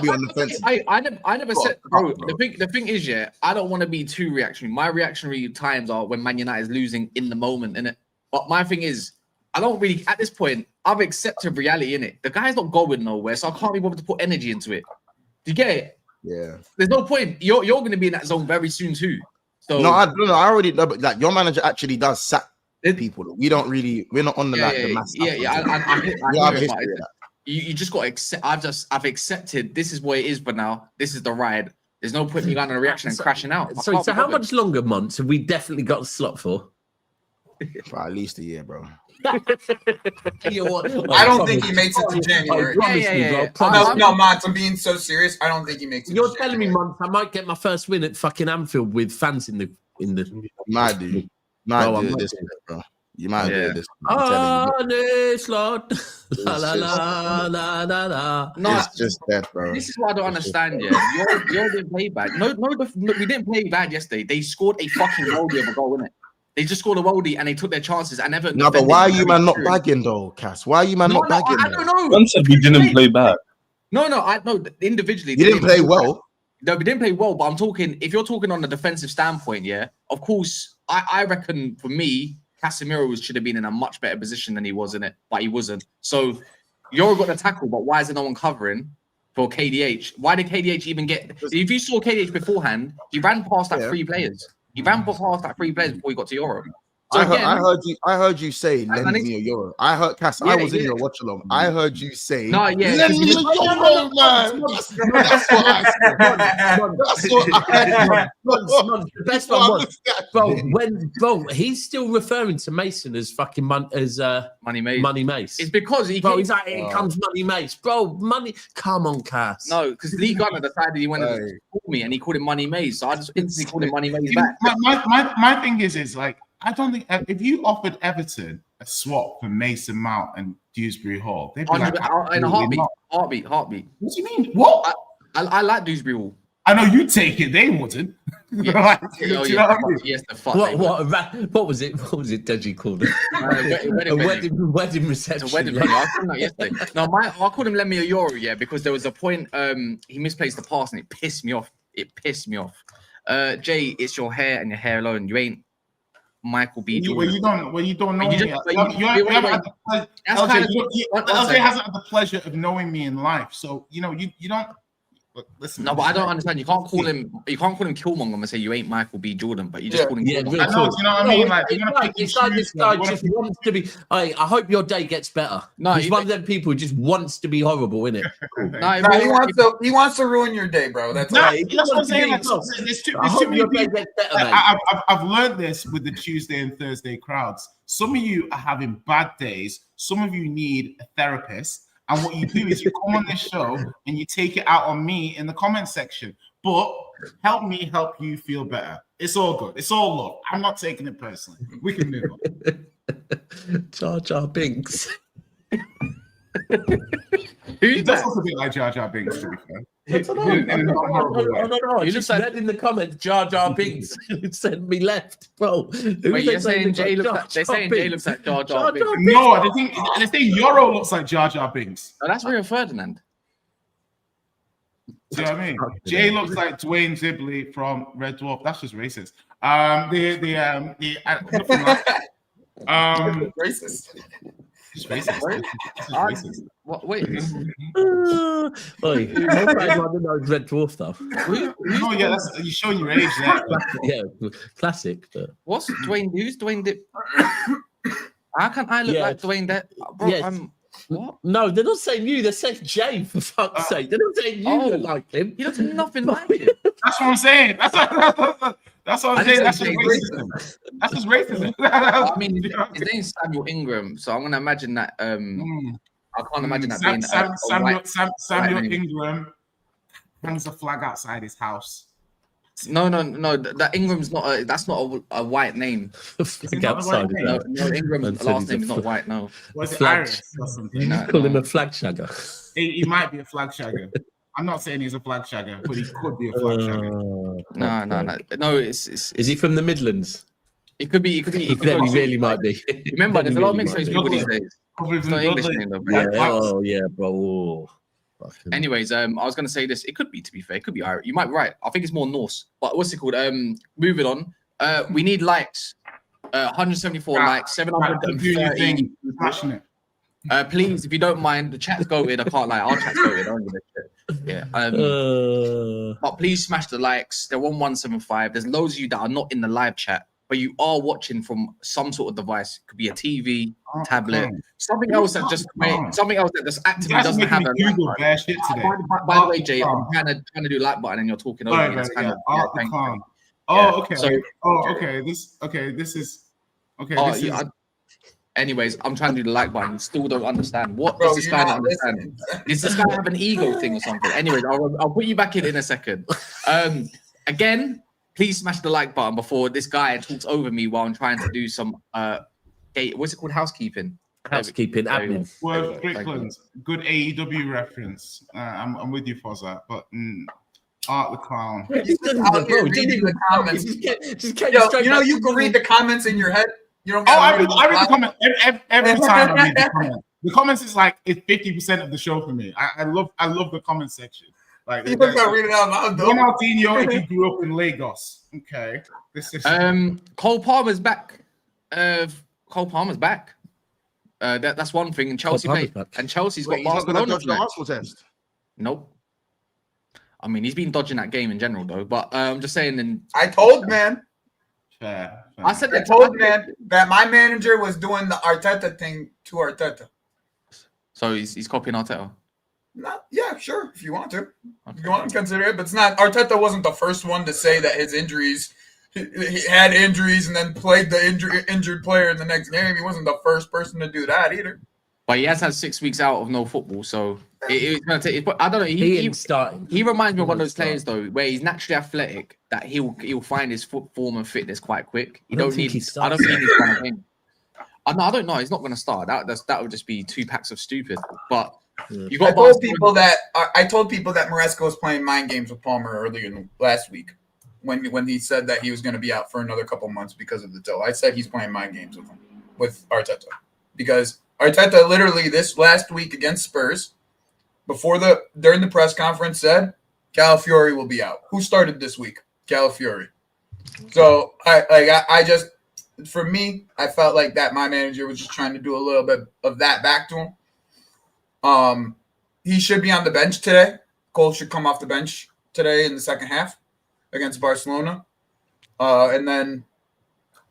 be on the fence. I never said, bro. The thing is, yeah, I don't want to be too reactionary. My reactionary times are when Man United is losing in the moment, innit? But my thing is, I don't really at this point. I've accepted reality, innit? The guy's not going nowhere, so I can't be bothered to put energy into it. Do you get it? Yeah. There's no point. You're going to be in that zone very soon too. So, no, I don't know. I already know, but like your manager actually does sack people. We're not on the mass. You just got to accept. I've accepted. This is what it is. But now this is the ride. There's no point in me going on a reaction and crashing out. So how much longer months have we definitely got a slot for? For at least a year, bro. I don't think he makes it to January. No, Mats, I'm being so serious. I don't think he makes it. You're telling me, months, I might get my first win at fucking Anfield with fans in the. Might do. Might do this, bro. You might do this. Honest Lord. La la la la la la. No, it's just that, bro. This is what I don't understand. Yeah, you didn't play bad. No, we didn't play bad yesterday. They scored a fucking worldie of a goal, innit? They just scored a worldie and they took their chances. I never. No, but why are you man not bagging though, Cass? Why are you man not bagging? I don't know. One said we didn't play bad. No, I know individually. You didn't play well. No, we didn't play well. But I'm talking. If you're talking on the defensive standpoint, yeah, of course, I reckon for me, Casemiro should have been in a much better position than he was in it, but he wasn't. So Euro got the tackle, but why is there no one covering for KDH? Why did KDH even get? If you saw KDH beforehand, he ran past that 3 players. He ran past that 3 players before he got to Euro. So I heard you say lend me a euro. I heard Cass. I was in your watch along. I heard you say lend me a euro, man. That's what I said. That's what I the best one was, bro, he's still referring to Mason as fucking Money Mace. It's because he's like, here comes Money Mace, bro. Money, come on, Cass. No, because Lee Gunner decided he wanted to call me, and he called him Money Mace. So I just instantly called him Money Mace back. My thing is like. I don't think if you offered Everton a swap for Mason Mount and Dewsbury Hall, they'd be like, in a heartbeat. What do you mean? What? I like Dewsbury Hall. I know you take it. They wouldn't. Yes, the fuck. What was it? What was it? Deji called it? A wedding reception. It's a wedding venue. I called that yesterday. No, I called him lend me a euro. Yeah, because there was a point. He misplaced the pass and it pissed me off. Jay, it's your hair and your hair alone. You ain't Michael B. Jordan. You don't know me. LJ hasn't had the pleasure of knowing me in life, so you don't. Listen. No, but I don't understand. You can't call him Killmonger and say you ain't Michael B. Jordan, but you just call him. Yeah, you know what I mean. Like, it's like this guy just wants to be. I hope your day gets better. No, he's one of them people who just wants to be horrible, isn't it? He wants to ruin your day, bro. That's what I'm saying. There's too many people. I've learned this with the Tuesday and Thursday crowds. Some of you are having bad days. Some of you need a therapist. And what you do is you come on this show and you take it out on me in the comment section. But help me help you feel better. It's all good. It's all love. I'm not taking it personally. We can move on. Jar Jar Binks. He does look a bit like Jar Jar Binks, to be fair. No. You just read in the comments, Jar Jar Binks sent me left, bro. Wait, you're saying Jay looks like Jar Jar Binks? No, they think Euro looks like Jar Jar Binks. Oh, that's Rio Ferdinand. See what I mean? Jay looks like Dwayne Zibley from Red Dwarf. That's just racist. Racist. It's racist. What? Wait. Wait. Red Dwarf stuff. Oh yeah, you're showing your age there. Yeah, classic. But... Who's Dwayne Dip? How can I look like Dwayne Dip? What? No, they're not saying you. They're saying Jay, for fuck's sake. They're not saying you look like him. He looks nothing like him. That's what I'm saying. That's what I'm saying. That's just racism. That's just racism. I mean, his name's Samuel Ingram, so I'm gonna imagine that. I can't imagine that being Samuel Ingram hangs a flag outside his house. No. That Ingram's not. That's not a white name. Outside. No, Ingram's last name is not white. No. Was it Irish or something? Call him a flag shagger. He might be a flag shagger. I'm not saying he's a flag shagger, but he could be a flag shagger. No. Is he from the Midlands? It could be. He really might be. Remember, there's a lot of mixed race people these days. It's not English name though. Yeah, bro. Anyways, I was gonna say this. It could be, to be fair, it could be Irish. You might be right. I think it's more Norse. But what's it called? Moving on. We need likes. 174 likes. 730. Please, if you don't mind, the chat's goated. I can't lie. Our chat's goated. I don't give a shit. Yeah. But please smash the likes. They're on 175. There's loads of you that are not in the live chat. but you are watching from some sort of device. It could be a TV, tablet, something else that just actively doesn't have a Google bare shit today. By the way, Jay, I'm trying to do like button and you're talking over me. It's kind of This is. Anyways, I'm trying to do the like button. Still don't understand. What does this guy not understand? Does this guy have an ego thing or something? Anyways, I'll put you back in a second. Again, please smash the like button before this guy talks over me while I'm trying to do some what's it called? Housekeeping. Admin. Well, Strickland, good AEW reference. I'm with you, Fozza, but Art the Clown. He's just out here reading the comments. You can read the comments in your head. You don't. I read the comment every time. I read the comment. The comments is like it's 50% of the show for me. I love the comment section. Like you don't read it out loud. Ronaldinho, if you grew up in Lagos, okay. This is Cole Palmer's back. Cole Palmer's back. That's one thing. And Chelsea played, and Chelsea's got Barcelona. The Arsenal test. Nope. I mean, he's been dodging that game in general, though. But I'm just saying. And I told man. Fair. I told man that my manager was doing the Arteta thing to Arteta. So he's copying Arteta. Yeah, sure. If you want to, if you want to consider it, but it's not. Arteta wasn't the first one to say that his injuries. He had injuries and then played the injured player in the next game. He wasn't the first person to do that either. But he has had 6 weeks out of no football, so it's going to take. I don't know. He reminds me of one of those players though, where he's naturally athletic. That he'll find his form and fitness quite quick. I don't think he's kind of game. I don't know. He's not going to start. That would just be 2 packs of stupid. But you got. I told people that Maresca was playing mind games with Palmer earlier last week when he said that he was going to be out for another couple months because of the toe. I said he's playing mind games with Arteta because Arteta literally this last week against Spurs during the press conference said Calafiori will be out. Who started this week? Calafiori. So I just for me, I felt like that my manager was just trying to do a little bit of that back to him. He should be on the bench today. Cole should come off the bench today in the second half against Barcelona. And then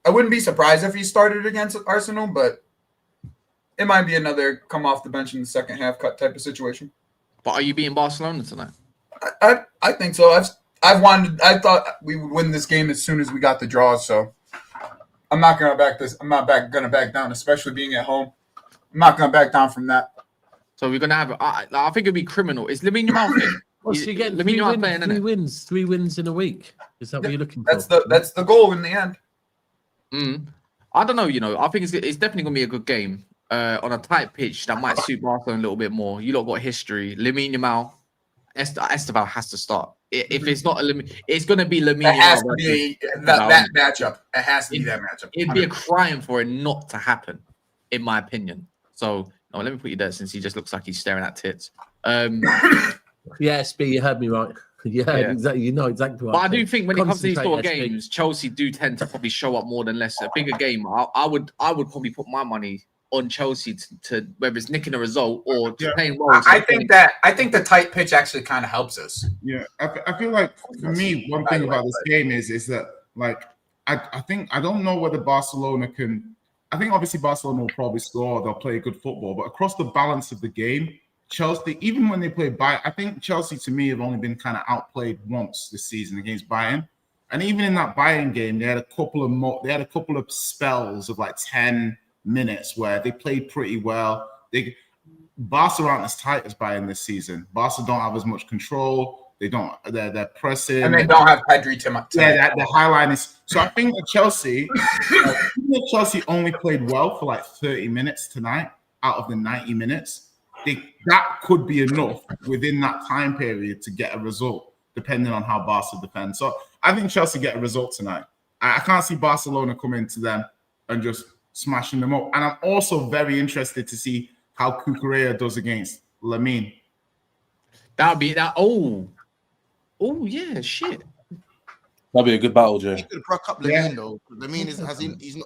I wouldn't be surprised if he started against Arsenal, but it might be another come off the bench in the second half cut type of situation. But are you beating Barcelona tonight? I think so. I thought we would win this game as soon as we got the draws, so I'm not gonna back down, especially being at home. I'm not gonna back down from that. So we're gonna have. I think it'd be criminal. Is Lamine Yamal thing? Well, so you get three wins in a week. Is that what you're looking for? That's the goal in the end. I don't know. I think it's definitely gonna be a good game on a tight pitch that might suit Barcelona a little bit more. You lot got history. Lamine Yamal, Esteval has to start. If it's not it's going to be Lamine. It has to be that matchup. It has to be that matchup. It'd be a crime for it not to happen, in my opinion. So let me put you there since he just looks like he's staring at tits. Yeah, SB, you heard me right. Yeah, exactly. You know exactly what. But I do think when it comes to these sort of games, Chelsea do tend to probably show up more than less. A bigger game, I would probably put my money on Chelsea to whether it's nicking a result or just playing well. I think the tight pitch actually kind of helps us. Yeah, I feel like for me, one thing about this game is that like I think I don't know whether Barcelona can. I think obviously Barcelona will probably score. They'll play good football, but across the balance of the game, Chelsea, even when they play Bayern, I think Chelsea to me have only been kind of outplayed once this season against Bayern. And even in that Bayern game, they had a couple of spells of like 10 minutes where they played pretty well. Barca aren't as tight as Bayern this season. Barca don't have as much control. They're pressing. And they don't have Pedri to the high line is. So I think that Chelsea only played well for like 30 minutes tonight out of the 90 minutes. That could be enough within that time period to get a result, depending on how Barca defends. So I think Chelsea get a result tonight. I can't see Barcelona coming to them and just smashing them up. And I'm also very interested to see how Carragher does against Lamine. That would be that. Oh, yeah, shit. That'd be a good battle, Jay. He could brack up Lamine though. Lamine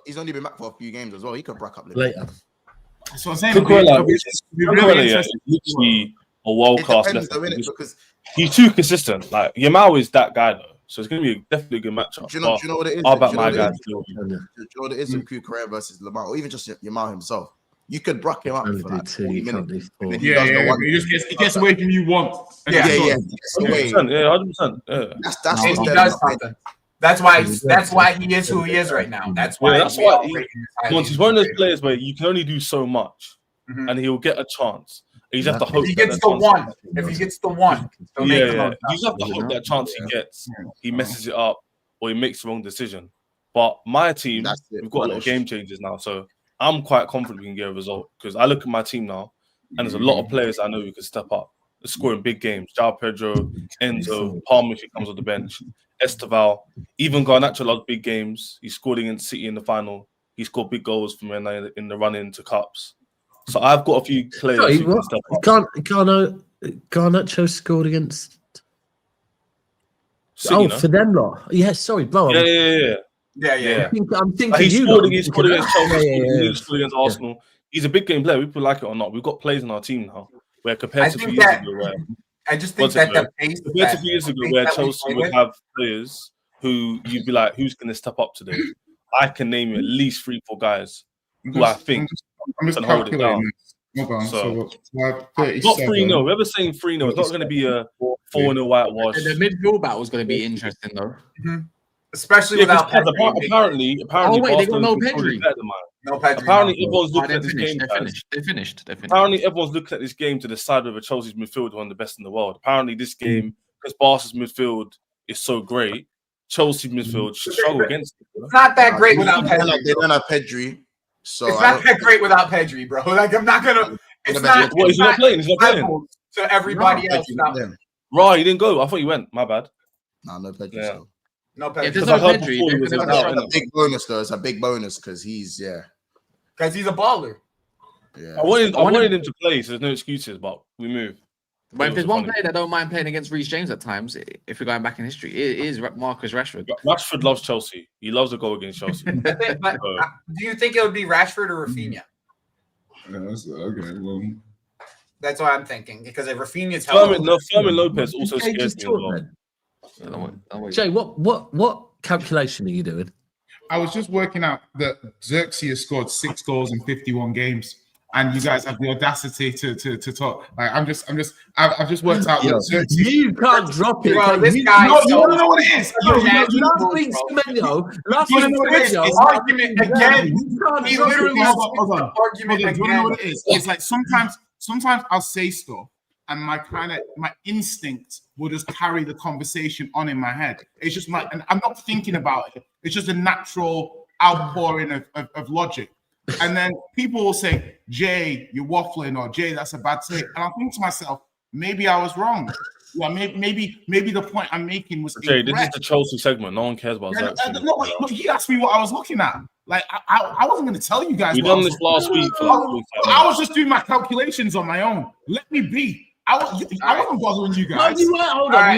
he's only been back for a few games as well. He could brack up Lamine later. So I'm saying Cucurella is literally a world class left. Because he's too consistent. Like Yamal is that guy though. So it's going to be definitely a good matchup. Do you know what it is? I'll bet my guys. Do you know what it is with Carragher versus Lamar, or even just Yamal himself? You could bruck him up for like 40 minutes. He gets away from you once. Yeah. 100%. Yeah. That's he does something. That's why he is who he is right now. That's why he's one of those players where you can only do so much, and he'll get a chance. You just have to hope. If he gets the one, you just have to hope that chance he gets, he messes it up or he makes the wrong decision. But my team, we've got a lot of game changers now, so I'm quite confident we can get a result because I look at my team now, and there's a lot of players I know who can step up, scoring big games. João Pedro, Enzo, Palmer if he comes on the bench, Esteval, even Garnacho loves big games. He scored against City in the final. He scored big goals from in the run into cups. So I've got a few players who can step up. Garnacho scored against City, for them lot. Yeah, sorry, bro. Yeah. I'm thinking he scored against Chelsea, he scored against Arsenal. He's a big game player. People like it or not. We've got players in our team now where compared to a few years ago, where Chelsea would have players who you'd be like, who's going to step up today? I can name you at least 3-4 guys who I think can hold it down. So, not 3-0. Whoever's saying 3-0, it's not going to be a 4-0 whitewash. The midfield battle is going to be interesting, though. Especially without Pedri. Apparently, oh wait, they got no Pedri. No Pedri. Apparently, everyone's looking at this game. They finished. Apparently, everyone's looking at this game to decide whether Chelsea's midfield is one of the best in the world. Apparently, this game, because Barca's midfield is so great, Chelsea's midfield should struggle against it. It's not that great without Pedri. They don't have Pedri. So it's not that great without Pedri, bro. Like I'm not gonna. It's not. He's not playing. He's not playing. So everybody else. Right, he didn't go. I thought he went. My bad. No Pedri. Yeah. So. No Pedri. If there's no Pedri, it's a big bonus though. It's a big bonus because he's a baller. Yeah. I wanted him to play, so there's no excuses. But we move. But if there's one player that don't mind playing against Reece James at times, if we're going back in history, it is Marcus Rashford. Rashford loves Chelsea. He loves a goal against Chelsea. Do you think it would be Rashford or Rafinha? Okay, well. That's what I'm thinking. Because if Rafinha's Fermin Lopez also scares me as well. Jay, what calculation are you doing? I was just working out that Zirkzee has scored 6 goals in 51 games. And you guys have the audacity to talk. Like I've just worked out. You can't drop it. Bro, this guy. You don't know what it is. Last week's argument again. He literally argument again. Do you know what it is? It's like sometimes I'll say stuff, and my instinct will just carry the conversation on in my head. It's just and I'm not thinking about it. It's just a natural outpouring of logic. And then people will say, Jay, you're waffling, or Jay, that's a bad take. And I think to myself, maybe I was wrong. Yeah, maybe the point I'm making was Jay, this is the Chelsea segment. No one cares about that. No, he asked me what I was looking at. Like I wasn't going to tell you guys. We done this last week. I was just doing my calculations on my own. Let me be. I wasn't bothering you guys. No, you weren't. Hold on.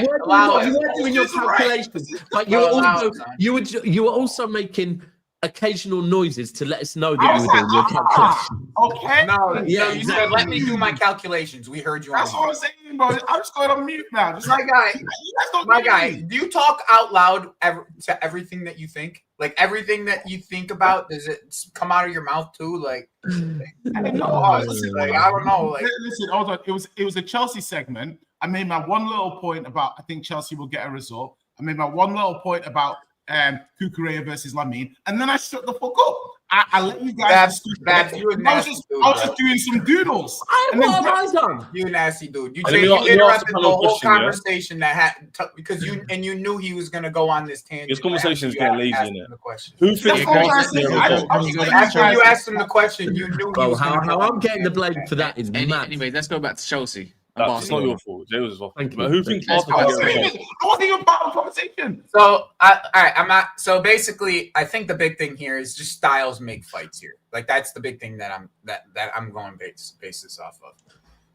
You weren't doing your calculations. But you were also making occasional noises to let us know that you were doing your calculations. Okay. No, you said, let me do my calculations. We heard you. That's what I'm saying, bro. I'm just going on mute now. Just my guy, do you talk out loud to everything that you think? Like everything that you think about, does it come out of your mouth too? Like, I don't know. Like, listen, hold on. It was a Chelsea segment. I made my one little point about I think Chelsea will get a result. I made my one little point about Cucurella versus Lamine, and then I shut the fuck up. I let you guys. I was just doing some doodles. What have I done? You nasty dude. You interrupted the whole conversation that had because you knew he was gonna go on this tangent. This conversation is getting lazy, isn't it? Who thinks after you asked him the question, you knew. Bro, how I'm getting the blame for that is mad. Anyway, let's go back to Chelsea. It's not your fault. Jay was his fault. Thank but you. Who thinks Arsenal? I wasn't even part of the conversation. So, all right, I'm not. So basically, I think the big thing here is just styles make fights here. Like that's the big thing that I'm going basis off of.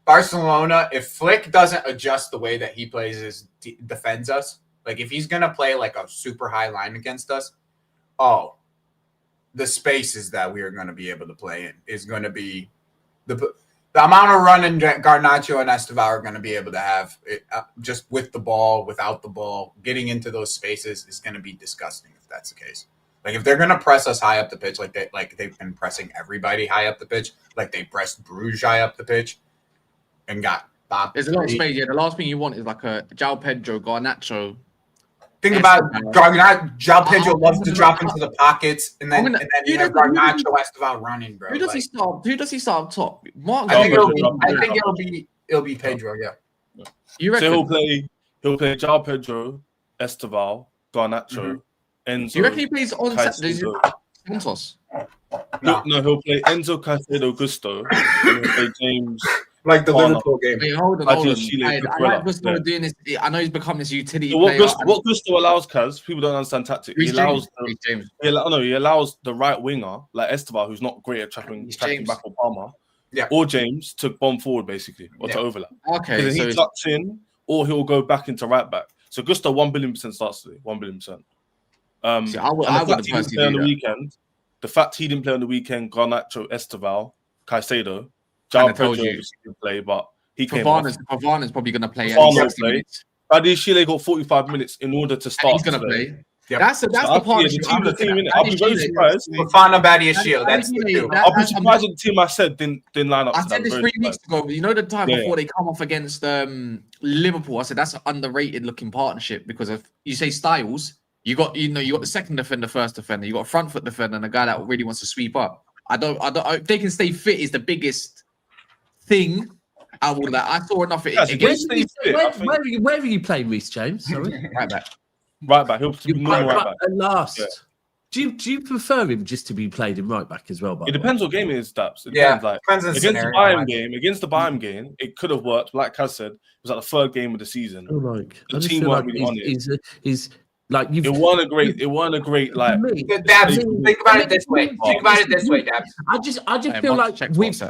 Barcelona, if Flick doesn't adjust the way that he plays defends us, like if he's gonna play like a super high line against us, the spaces that we are going to be able to play in is going to be The amount of running Garnacho and Estevao are going to be able to have, just with the ball, without the ball, getting into those spaces is going to be disgusting if that's the case. Like if they're going to press us high up the pitch, like they've been pressing everybody high up the pitch, like they pressed Bruges high up the pitch, and got Bob. There's a lot of space. Yeah, the last thing you want is like a João Pedro, Garnacho. Think about João Pedro loves to drop into the pockets, and then you have Garnacho Estevao running, bro. Who does he start? Who does he start up top? I think it'll be Pedro. Yeah. You reckon? So he'll play João Pedro, Estevao, Garnacho, Enzo. You reckon he plays on Santos? No, he'll play Enzo, Caicedo, Gusto, and he'll play James. Like the Liverpool game. Wait, hold on. I like Gusto doing this. I know he's become this utility player. What Gusto allows, Kaz, people don't understand tactics. He allows the right winger, like Estevao, who's not great at tracking back or Palmer, or James, to bomb forward, basically, or to overlap. Okay. Because he tucks in, or he'll go back into right back. So Gusto 1,000,000,000% starts today. 1,000,000,000%. The fact he didn't play on the weekend, Garnacho, Estevao, Caicedo, João Pedro didn't play, but he came off. Pavana's probably going to play. Badi Chile got 45 minutes in order to start. He's going to play. Yep. That's the partnership. I'll be very surprised. Fofana, Badiashile. That's the two. I'll be surprised if the team I said didn't line up. I said this 3 weeks ago. You know the time before they come off against Liverpool. I said that's an underrated looking partnership because if you say styles, you got the second defender, first defender. You got a front foot defender, and a guy that really wants to sweep up. I don't. If they can stay fit, is the biggest thing. I saw enough. Where are you playing, Reece James? Sorry. Right back. He'll be normal right back. At last. Yeah. Do you prefer him just to be played in right back as well? It depends what game it is, Daps. Depends against the Bayern game, it could have worked. Like Kaz said, it was like the third game of the season. The team weren't really on it. It wasn't a great like. Dabs, think about it this way. Dabs. I just feel like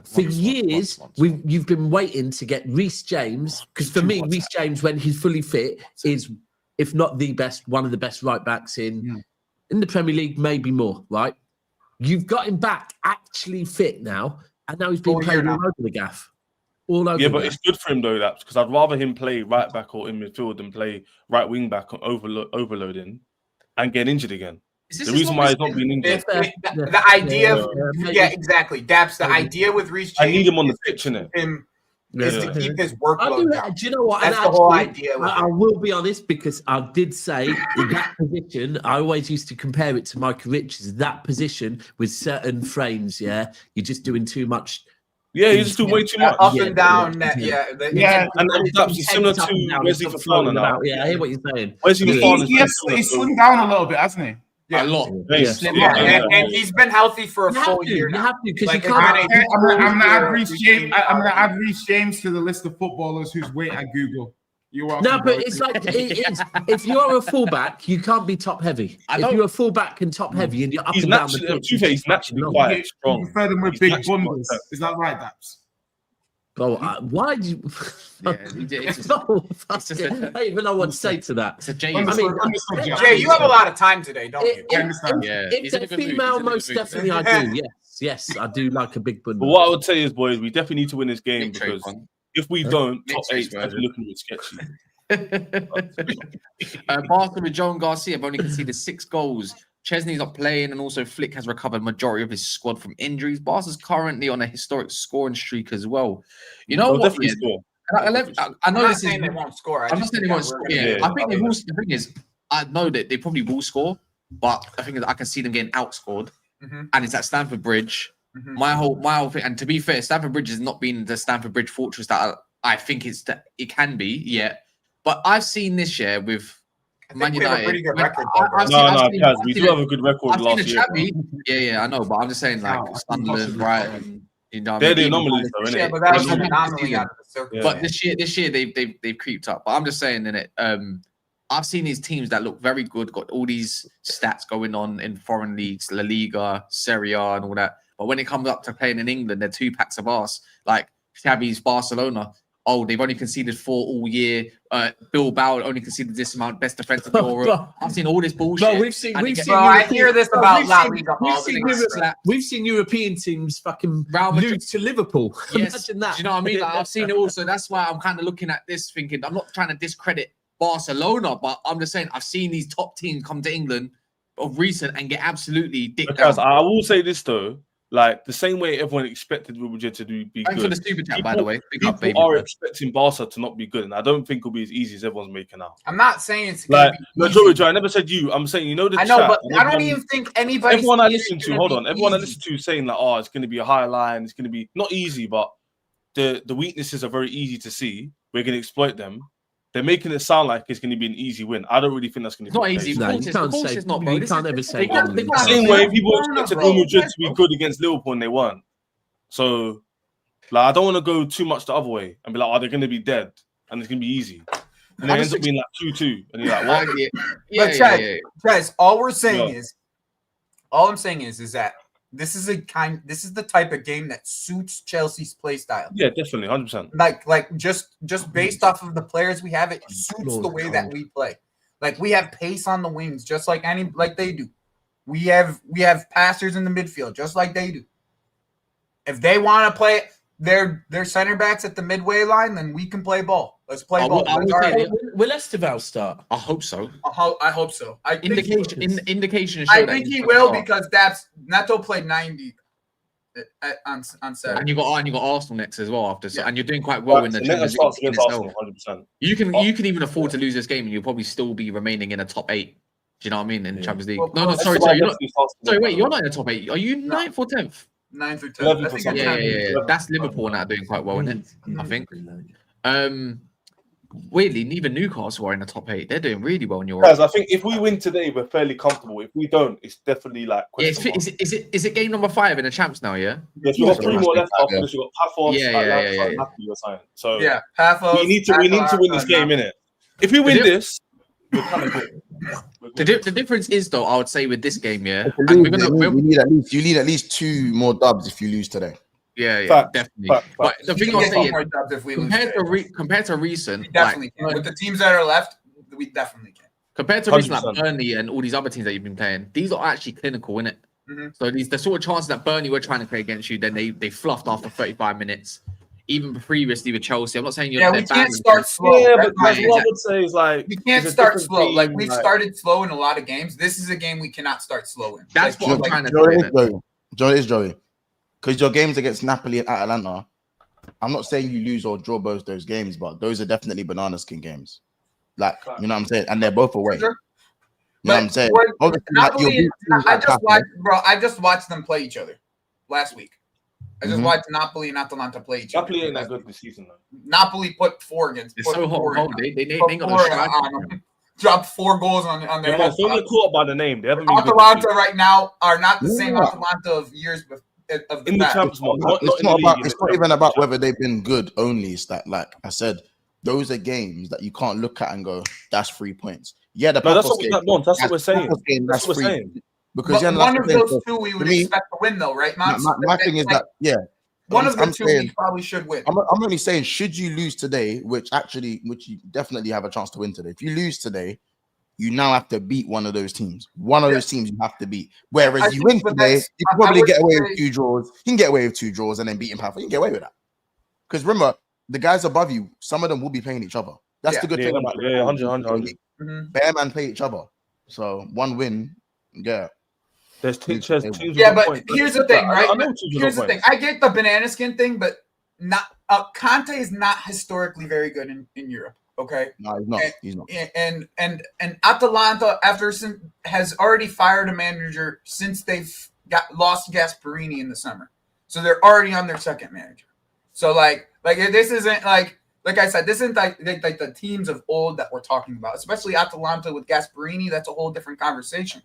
for years you've been waiting to get Reece James, because for me, Reece James, when he's fully fit, is, if not the best, one of the best right backs in the Premier League, maybe more. Right? You've got him back actually fit now, and now he's been playing all over the gaff. Yeah, but it's good for him though, that because I'd rather him play right back or in midfield than play right wing back or overloading and get injured again. The reason why he's not being injured. The idea, exactly. Daps, the idea with Reece James, I need him on the pitch, innit? Is to keep his workload down. Do you know what? That's the whole idea. I will be honest, because I did say in that position, I always used to compare it to Michael Richards. That position with certain frames, you're just doing too much. Yeah, he's just doing way too much. Up and down. And that's similar to Wesley Fofana now. Yeah, I hear what you're saying. Wesley Fofana he's slimmed down a little bit, hasn't he? Yeah, a lot. And he's been healthy for a full year now. You have to, because Like, you can't. I'm gonna add Reece James to the list of footballers whose weight at Google. No, but it's like if you're a fullback, you can't be top heavy. If you're a fullback and top heavy, and you're up and down the pitch, he's naturally quite strong. You prefer them with big bundles. Is that right, Daps? Oh, why do you? I don't even know what to say to that. It's a Jay. Jay, you have a lot of time today, don't you? If they're female, most definitely I do. Yes, I do like a big bundle. But what I would say is, boys, we definitely need to win this game because if we don't, top 8 is looking a bit sketchy. Barca with Joan Garcia have only conceded 6 goals. Chesney's not playing, and also Flick has recovered majority of his squad from injuries. Barca's currently on a historic scoring streak as well. You know what? I know this is. They won't score. I'm not saying they won't score. I think they will. The thing is, I know that they probably will score, but I think I can see them getting outscored, and it's at Stamford Bridge. My whole thing, and to be fair, Stamford Bridge has not been the Stamford Bridge fortress that I think it can be yet. But I've seen this year with Man United. We have a pretty good record. Kaz, we do have a good record last year. Yeah, I know, but I'm just saying, like Sunderland, Brighton. You know, they're the anomalies, though, isn't it? Yeah, but that was an anomaly out of the circle. But this year they've creeped up. But I'm just saying, in it, I've seen these teams that look very good, got all these stats going on in foreign leagues, La Liga, Serie A, and all that. But when it comes up to playing in England, they're 2 packs of arse. Like Xavi's Barcelona, oh, they've only conceded 4 all year. Bilbao only conceded this amount, best defense in Europe. I've seen all this bullshit. No, we've seen. I hear this about La Liga. We've seen European teams fucking lose to Liverpool. Yes. Imagine that. Do you know what I mean? Like, I've seen it also. That's why I'm kind of looking at this, thinking I'm not trying to discredit Barcelona, but I'm just saying I've seen these top teams come to England of recent and get absolutely dicked down. I will say this though. Like the same way everyone expected Real Madrid to be Thanks good. For the super chat, by the way. People are expecting Barca to not be good, and I don't think it'll be as easy as everyone's making out. I'm not saying it's like Joe. I never said you. I'm saying the I know, chat, but I don't even think anybody. Everyone I listen to, everyone I listen to is saying like, oh, it's going to be a high line. It's going to be not easy, but the weaknesses are very easy to see. We're going to exploit them. They're making it sound like it's going to be an easy win. I don't really think that's going to be not easy. Of course it's not, bro. You can't ever say the same way people expected Real Madrid to be good against Liverpool and they weren't. So, like, I don't want to go too much the other way and be like, oh, they're going to be dead and it's going to be easy. And it ends up being like 2-2. And you're like, what? Guys, all I'm saying is that this is the type of game that suits Chelsea's play style. Yeah, definitely, 100%. Like just based off of the players we have, it suits the way that we play. Like we have pace on the wings, just like they do. We have passers in the midfield, just like they do. If they want to play their center backs at the midway line, then we can play ball. Let's play ball. Will Esteval start? I hope so. I hope so. Indication. I think he will because Neto played 90 on Saturday. And you got Arsenal next as well after, and you're doing quite well in the Champions League. 100%. You can even afford to lose this game, and you'll probably still be remaining in a top 8. Do you know what I mean? In the Champions League. No, sorry. You're not in the top 8. Are you 9th or 10th? 9th or 10th. Yeah. That's Liverpool now doing quite well, isn't it? I think. Weirdly, neither Newcastle are in the top 8. They're doing really well in Europe. Guys, I think if we win today, we're fairly comfortable. If we don't, it's definitely like. Is it game number 5 in the champs now? Yeah. Yes, we've got 3 more left after this. We've got Paphos. So Paphos. We need to win this game, innit? If we win this, we're kind of good. The difference is though, I would say with this game, you need at least 2 more dubs if you lose today. Yeah, definitely. But the thing I'll say is, compared to recent, we definitely can. With the teams that are left, we definitely can. Compared to recent, like Burnley and all these other teams that you've been playing, these are actually clinical, innit? Mm-hmm. So the sort of chances that Burnley were trying to create against you, then they fluffed after 35 minutes. Even previously with Chelsea, I'm not saying we can't start slow. Yeah, but what I would say is like we can't start slow. Like we've started slow in a lot of games. This is a game we cannot start slow in. That's what I'm trying to say. Joey. Because your games against Napoli and Atalanta, I'm not saying you lose or draw both those games, but those are definitely banana skin games. Like, you know what I'm saying? And they're both away. Sure. You know what I'm saying? I just watched them play each other last week. I just watched Napoli and Atalanta play each other. Napoli ain't that good this season, though. Napoli put 4 against. It's so hot. They got the strike. Dropped 4 goals on their head. Don't get caught by the name. They haven't been Atalanta right now are not the same Atalanta of years before. In the Champions League, it's not even about whether they've been good only. It's that, like I said, those are games that you can't look at and go, that's 3 points. Yeah, that's what we're saying. That's what we're saying. Because one of those 2 we would expect to win, though, right, Mons? My thing is that, one of the 2 we probably should win. I'm only saying, should you lose today, which you definitely have a chance to win today. If you lose today, you now have to beat one of those teams. One of those teams you have to beat. Whereas you win today, you can probably get away with 2 draws. You can get away with 2 draws and then beating Paphos. You can get away with that. Because remember, the guys above you, some of them will be playing each other. That's the good thing about it. 100. Bear man play each other. So 1 win, There's teams. But here's the thing, right? Here's the thing. I get the banana skin thing, but not Conte is not historically very good in Europe. Okay. No, he's not. And Atalanta has already fired a manager since they've lost Gasperini in the summer. So they're already on their second manager. So like this isn't like I said, this isn't like the teams of old that we're talking about, especially Atalanta with Gasperini. That's a whole different conversation.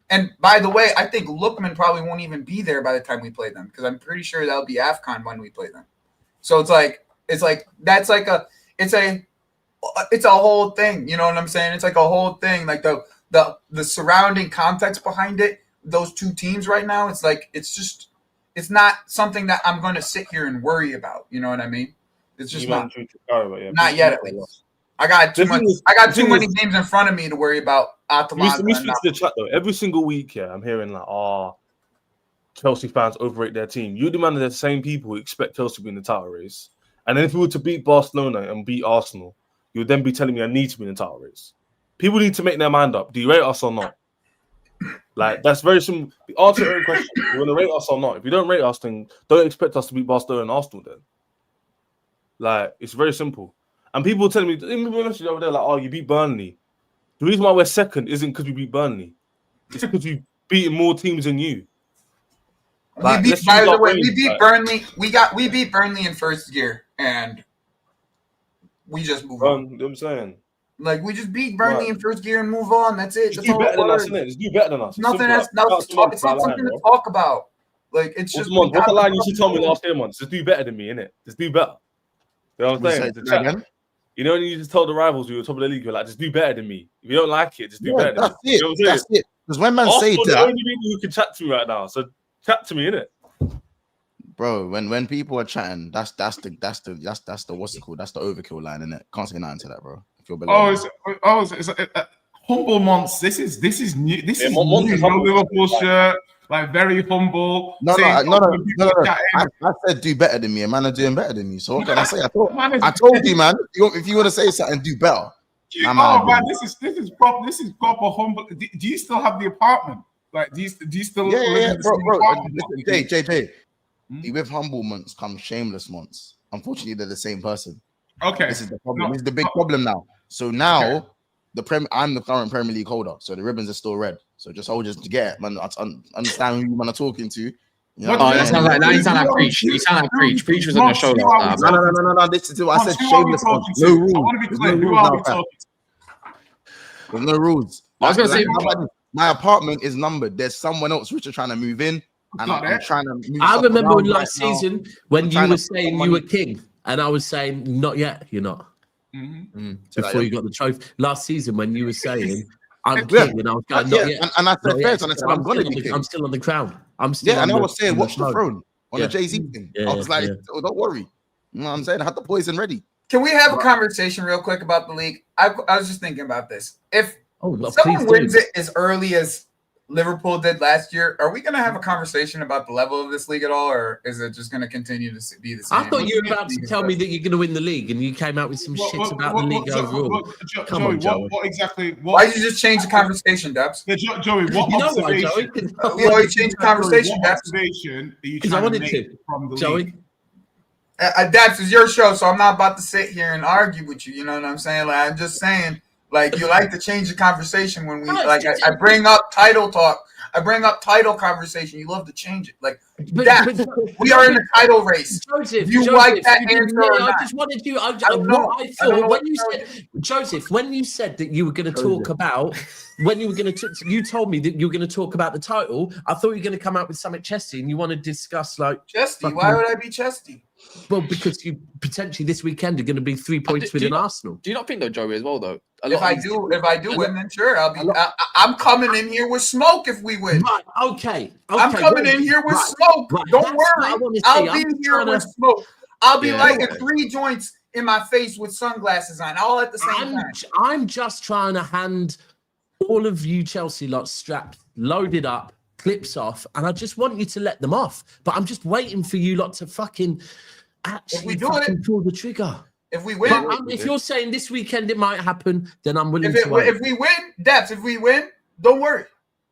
And by the way, I think Lookman probably won't even be there by the time we play them because I'm pretty sure that'll be AFCON when we play them. So it's a whole thing. You know what I'm saying? It's like a whole thing. Like the surrounding context behind it, those 2 teams right now, it's not something that I'm going to sit here and worry about. You know what I mean? It's just not yet, at least. I got too many games in front of me to worry about. Let me speak to the chat though. Every single week, I'm hearing like, Chelsea fans overrate their team. You demand the same people who expect Chelsea to be in the title race. And then if we were to beat Barcelona and beat Arsenal, you would then be telling me I need to be in the title race. People need to make their mind up. Do you rate us or not? Like, that's very simple. Answer your own question. You want to rate us or not? If you don't rate us, then don't expect us to beat Barcelona and Arsenal then. Like, it's very simple. And people telling me, over there, like, you beat Burnley. The reason why we're second isn't because we beat Burnley. It's because we've beaten more teams than you. Like, we beat Burnley. We beat Burnley in first gear, and we just move on. You know what I'm saying? Like, we just beat Burnley in first gear and move on. That's it. Just do better than us, innit? Just do better than us. It's not something to talk about. Like, it's just. What's the line you should tell me last year, man? Just do better than me, innit? Just do better. You know what I'm saying? You know when you just tell the rivals you're top of the league, you're like, just do better than me. If you don't like it, just do better than me. You know what I'm saying? That's it. Because when man say that, the only people who can chat to me right now. So chat to me, innit? Bro, when people are chatting, that's the what's it called? That's the overkill line, innit? Can't say nothing to that, bro. If you're below. It's humble months. This is new. This is new. Liverpool shirt. Like, very humble. No. I said do better than me, and man are doing better than me. So what can I say? I told you, man. If you want to say something, do better. Man, this is proper humble. Do you still have the apartment? Like, do you still? Yeah, bro. JJ. With humble months come shameless months. Unfortunately, they're the same person. Okay, this is the problem. This is the big problem now. So now, I'm the current Premier League holder. So the ribbons are still red. So just to get, man, understand who you man are talking to. You know that sounds like Preach. You sound like Preach. Preach was on your show last time. No. This is what I said. Shameless months. No rules. I want to be clear. Who are we talking to? There's no rules. I was gonna say my apartment is numbered. There's someone else which are trying to move in. And I'm trying to move. I remember last season when you were saying you were king, and I was saying not yet. You're not. Before you got the trophy last season, when you were saying I'm king, and I was going not yet. And I said first, and I said I'm gonna be king. I'm still on the crown. I'm still. Yeah, and I was saying watch the throne on the Jay-Z thing. I was like, oh, don't worry. You know what I'm saying? I had the poison ready. Can we have a conversation real quick about the league? I was just thinking about this. If someone wins it as early as Liverpool did last year, are we going to have a conversation about the level of this league at all, or is it just going to continue to be the same? I thought you were about to tell me that you're going to win the league, and you came out with some shit about the league overall. Come on, Joey. What exactly? Why did you just change the conversation, Debs? Joey, what observation? We always change the conversation, Debs. Because I wanted to, from the Joey. Debs, is your show, so I'm not about to sit here and argue with you. You know what I'm saying? Like, I'm just saying. Like, you like to change the conversation when we I bring up title talk. I bring up title conversation. You love to change it. Like, we are in the title race. Joseph, like that answer or not? I just wanted you. I thought when you said, Joseph, when you said that you were going to talk about, you told me that you were going to talk about the title. I thought you were going to come out with something chesty, and you want to discuss like chesty. Why would I be chesty? Well, because you potentially this weekend are going to be 3 points within Arsenal. Do you not think though, Joey, as well though? If I do win, then sure, I'll be. I'm coming in here with smoke if we win. Right, okay. I'm coming in here with smoke. Right. Don't worry. I'll be here with smoke. I'll be lighting 3 joints in my face with sunglasses on, all at the same time. I'm just trying to hand all of you Chelsea lot strapped, loaded up, clips off, and I just want you to let them off. But I'm just waiting for you lot to fucking actually pull the trigger. If we win, if you're saying this weekend it might happen, then I'm willing to wait. If we win, Debs, if we win, don't worry.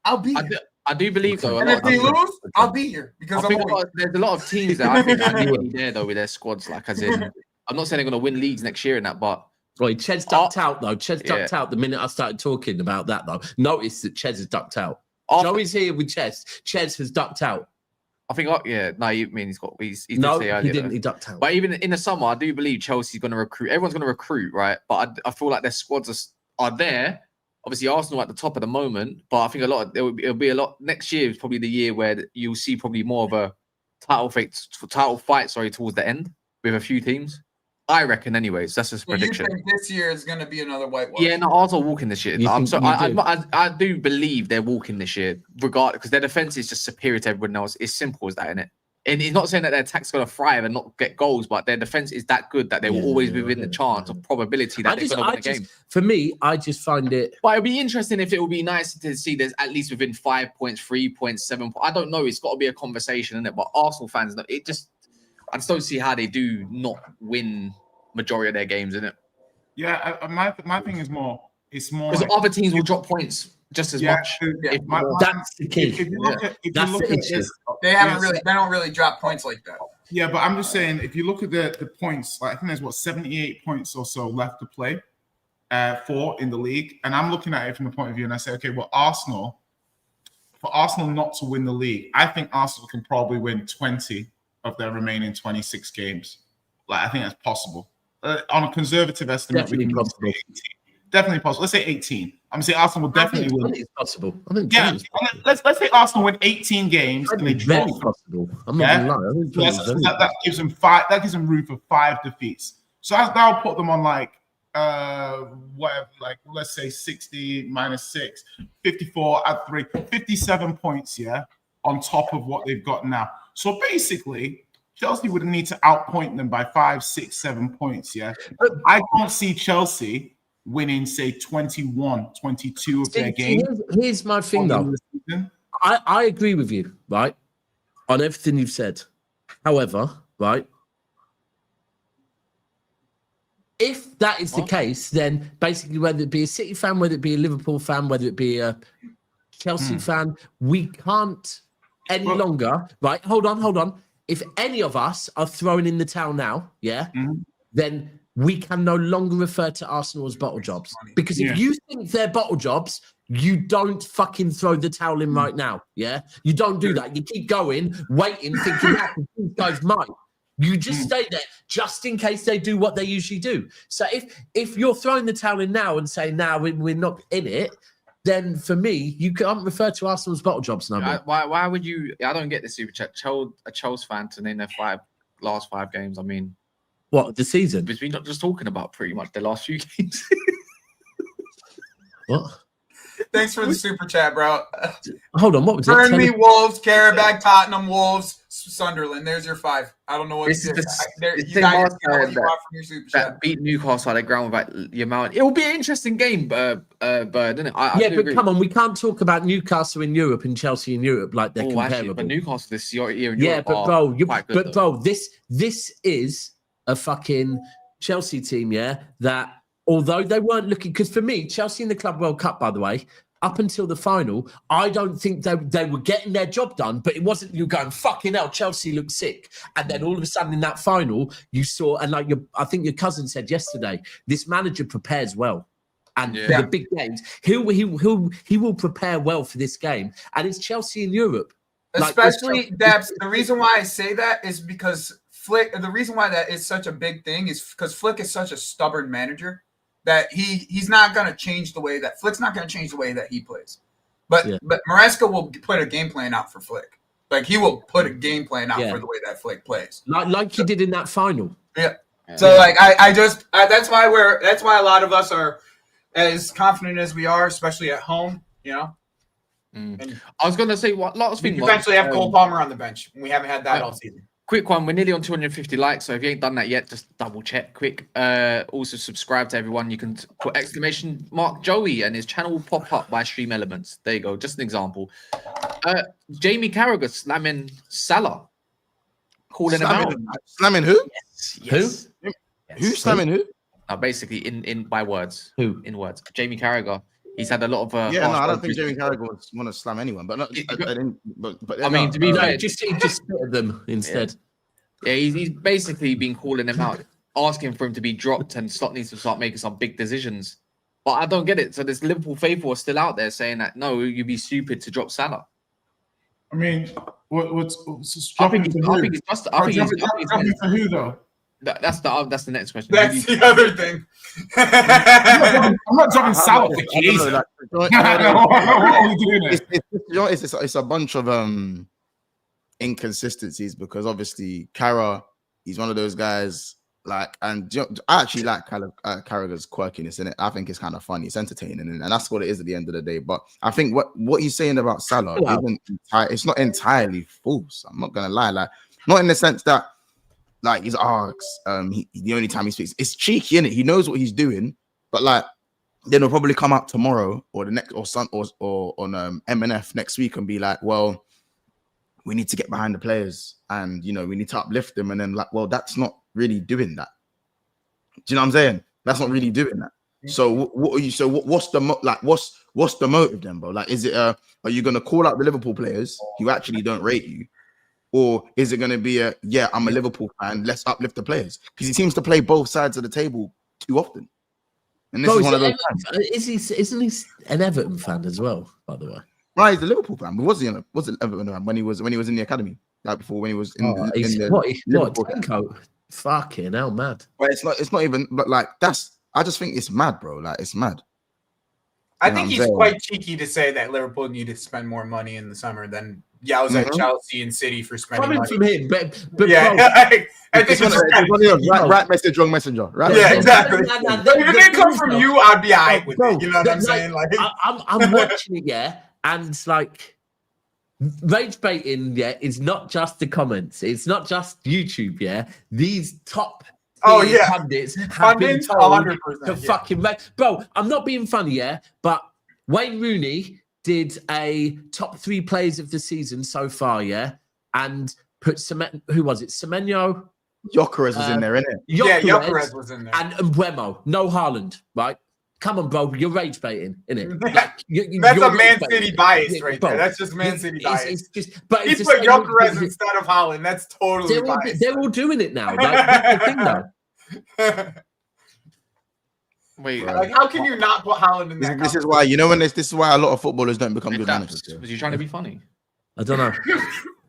I'll be here. I do believe though. And if we lose, I'll be here because there's a lot of teams that I think are really there though with their squads. Like, as in, I'm not saying they're going to win leagues next year and that, but Chez ducked out though. Chez ducked out the minute I started talking about that though. Notice that Chez has ducked out. Joey's here with Chez. Chez has ducked out. I think, no, you mean he no, did say earlier, he didn't. He ducked out. But even in the summer, I do believe Chelsea's going to recruit. Everyone's going to recruit, right? But I feel like their squads are there. Obviously, Arsenal at the top at the moment, but I think it'll be a lot. Next year is probably the year where you'll see probably more of a title fight. Towards the end with a few teams. I reckon, anyways. That's just a prediction. You think this year is going to be another whitewash? Yeah, no, Arsenal walking this year. I do believe they're walking this year, regardless, because their defense is just superior to everyone else. It's simple as that, isn't it? And he's not saying that their attack's going to thrive and not get goals, but their defense is that good that they will always be within the chance of probability that they're going to win the game. For me, I just find it. But it'll be interesting if it will be nice to see there's at least within 5 points, 3 points, 7 points. I don't know. It's got to be a conversation, isn't it? But Arsenal fans, I just don't see how they do not win majority of their games, isn't it? Yeah, my thing is more. It's more because other teams will drop points just as much. That's the key. If you look at this, they don't really drop points like that. Yeah, but I'm just saying, if you look at the points, like I think there's 78 points or so left to play for in the league, and I'm looking at it from the point of view, and I say, okay, well, for Arsenal not to win the league, I think Arsenal can probably win 20 of their remaining 26 games. Like I think that's possible. On a conservative estimate, definitely possible. Definitely possible. Let's say 18. I'm gonna say Arsenal will definitely win. It's possible. I think let's say Arsenal win 18 games and they draw. Very possible. I'm not gonna lie. That gives them 5. That gives them room for 5 defeats. So that'll put them on whatever, let's say 60 minus 6, 54 at 3, 57 points. Yeah, on top of what they've got now. So basically, Chelsea would need to outpoint them by 5, 6, 7 points. Yeah, I don't see Chelsea winning, say, 21, 22 of their games. Here's my thing, though. I agree with you, right, on everything you've said. However, right, if that is the case, then basically whether it be a City fan, whether it be a Liverpool fan, whether it be a Chelsea fan, we can't any longer, right, hold on. If any of us are throwing in the towel now, then we can no longer refer to Arsenal as bottle jobs. Because if you think they're bottle jobs, you don't fucking throw the towel in right now, yeah? You don't do that. You keep going, waiting, thinking that these guys might. You just stay there just in case they do what they usually do. So if you're throwing the towel in now and saying, now we're not in it, then for me, you can't refer to Arsenal as bottle jobs no more. Why would you? I don't get the super chat. A Chelsea fan to name their last 5 games. I mean, what, the season? Because we're not just talking about pretty much the last few games. What? Thanks for the super chat, bro. Hold on, what was Burnley, Wolves, Carragher, Tottenham, Wolves, Sunderland. There's your 5. I don't know what this is. You got from your super chat. That beat Newcastle at the ground with the amount. It will be an interesting game, Bird, isn't it? But agree. Come on, we can't talk about Newcastle in Europe and Chelsea in Europe like they're comparable. Actually, but Newcastle this year in Europe, but bro, this is a fucking Chelsea team, that although they weren't looking, because for me, Chelsea in the Club World Cup, by the way, up until the final, I don't think they were getting their job done, but it wasn't you going, fucking hell, Chelsea looked sick. And then all of a sudden in that final, you saw, and I think your cousin said yesterday, this manager prepares well. And for the big games, he will prepare well for this game. And it's Chelsea in Europe. Especially, Dabs, the reason why I say that is because Flick, the reason why that is such a big thing is because Flick is such a stubborn manager that he's not going to change the way that Flick's not going to change the way that he plays. But Maresca will put a game plan out for Flick. Like he will put a game plan out for the way that Flick plays. Like he did in that final. Yeah. So that's why a lot of us are as confident as we are, especially at home, you know. And I was going to say what last thing. We eventually have Cole Palmer on the bench. We haven't had that all season. Quick one, we're nearly on 250 likes, so if you ain't done that yet, just double check quick. Also subscribe to everyone. You can put exclamation mark Joey and his channel will pop up by Stream Elements. There you go, just an example. Jamie Carragher slamming Salah. Calling him out. Slamming who? Yes. Who? Who slamming who? Basically in by words. Who? In words. Jamie Carragher. He's had a lot of I don't think Jamie Carragher would want to slam anyone, but I mean, to be fair, he just spitted them instead. Yeah, he's basically been calling him out, asking for him to be dropped and needs to start making some big decisions. But I don't get it. So this Liverpool faithful are still out there saying that no, you'd be stupid to drop Salah. I mean, what's dropping for who though? That's the next question. That's the other thing. I'm not dropping Salah for keys. It's a bunch of inconsistencies because obviously he's one of those guys and I actually like Carragher's quirkiness in it. I think it's kind of funny, it's entertaining, and that's what it is at the end of the day. But I think what he's saying about Salah it's not entirely false. I'm not gonna lie. Not in the sense that like he's the only time he speaks. It's cheeky, innit? He knows what he's doing, but like then he'll probably come out tomorrow or the next or on MNF next week and be like, well, we need to get behind the players and we need to uplift them. And then like, well, that's not really doing that. Do you know what I'm saying? That's not really doing that. So what are you? So what's the what's the motive then, bro? Like, is it are you gonna call out the Liverpool players who actually don't rate you, or is it gonna be I'm a Liverpool fan, let's uplift the players? Because he seems to play both sides of the table too often. And this is one of those times. Isn't he an Everton fan as well? By the way, right? He's a Liverpool fan. Was he an Everton fan when he was in the academy? Like before, when he was in the Liverpool. Fucking hell, mad. But it's not even. But like I just think it's mad, bro. Like it's mad. I think he's quite cheeky to say that Liverpool needed to spend more money in the summer than yells at Chelsea and City for spending money. From him, but yeah, I think it's right message, wrong messenger. Right? Yeah, exactly. If it didn't come from you, I'd be alright with it. You know what I'm saying? Like, I'm watching it, yeah, and it's like rage baiting, yeah, is not just the comments. It's not just YouTube, yeah. These top pundits have been told 100%, to fucking bro. I'm not being funny, yeah, but Wayne Rooney did a top 3 players of the season so far, yeah, and put who was it? Semenyo, Gyökeres was in there, innit? Gyökeres was in there, and Mbeumo, no Haaland, right? Come on, bro, you're rage baiting, innit? Like, that's a Man City bias right there. That's just Man City bias. It's just, but he put Gyökeres instead of Haaland. That's totally biased. They're all doing it now. Like, that's the thing, though. Wait, like, how can you not put Haaland in that? This is why this is why a lot of footballers don't become good managers. Was you trying to be funny? I don't know.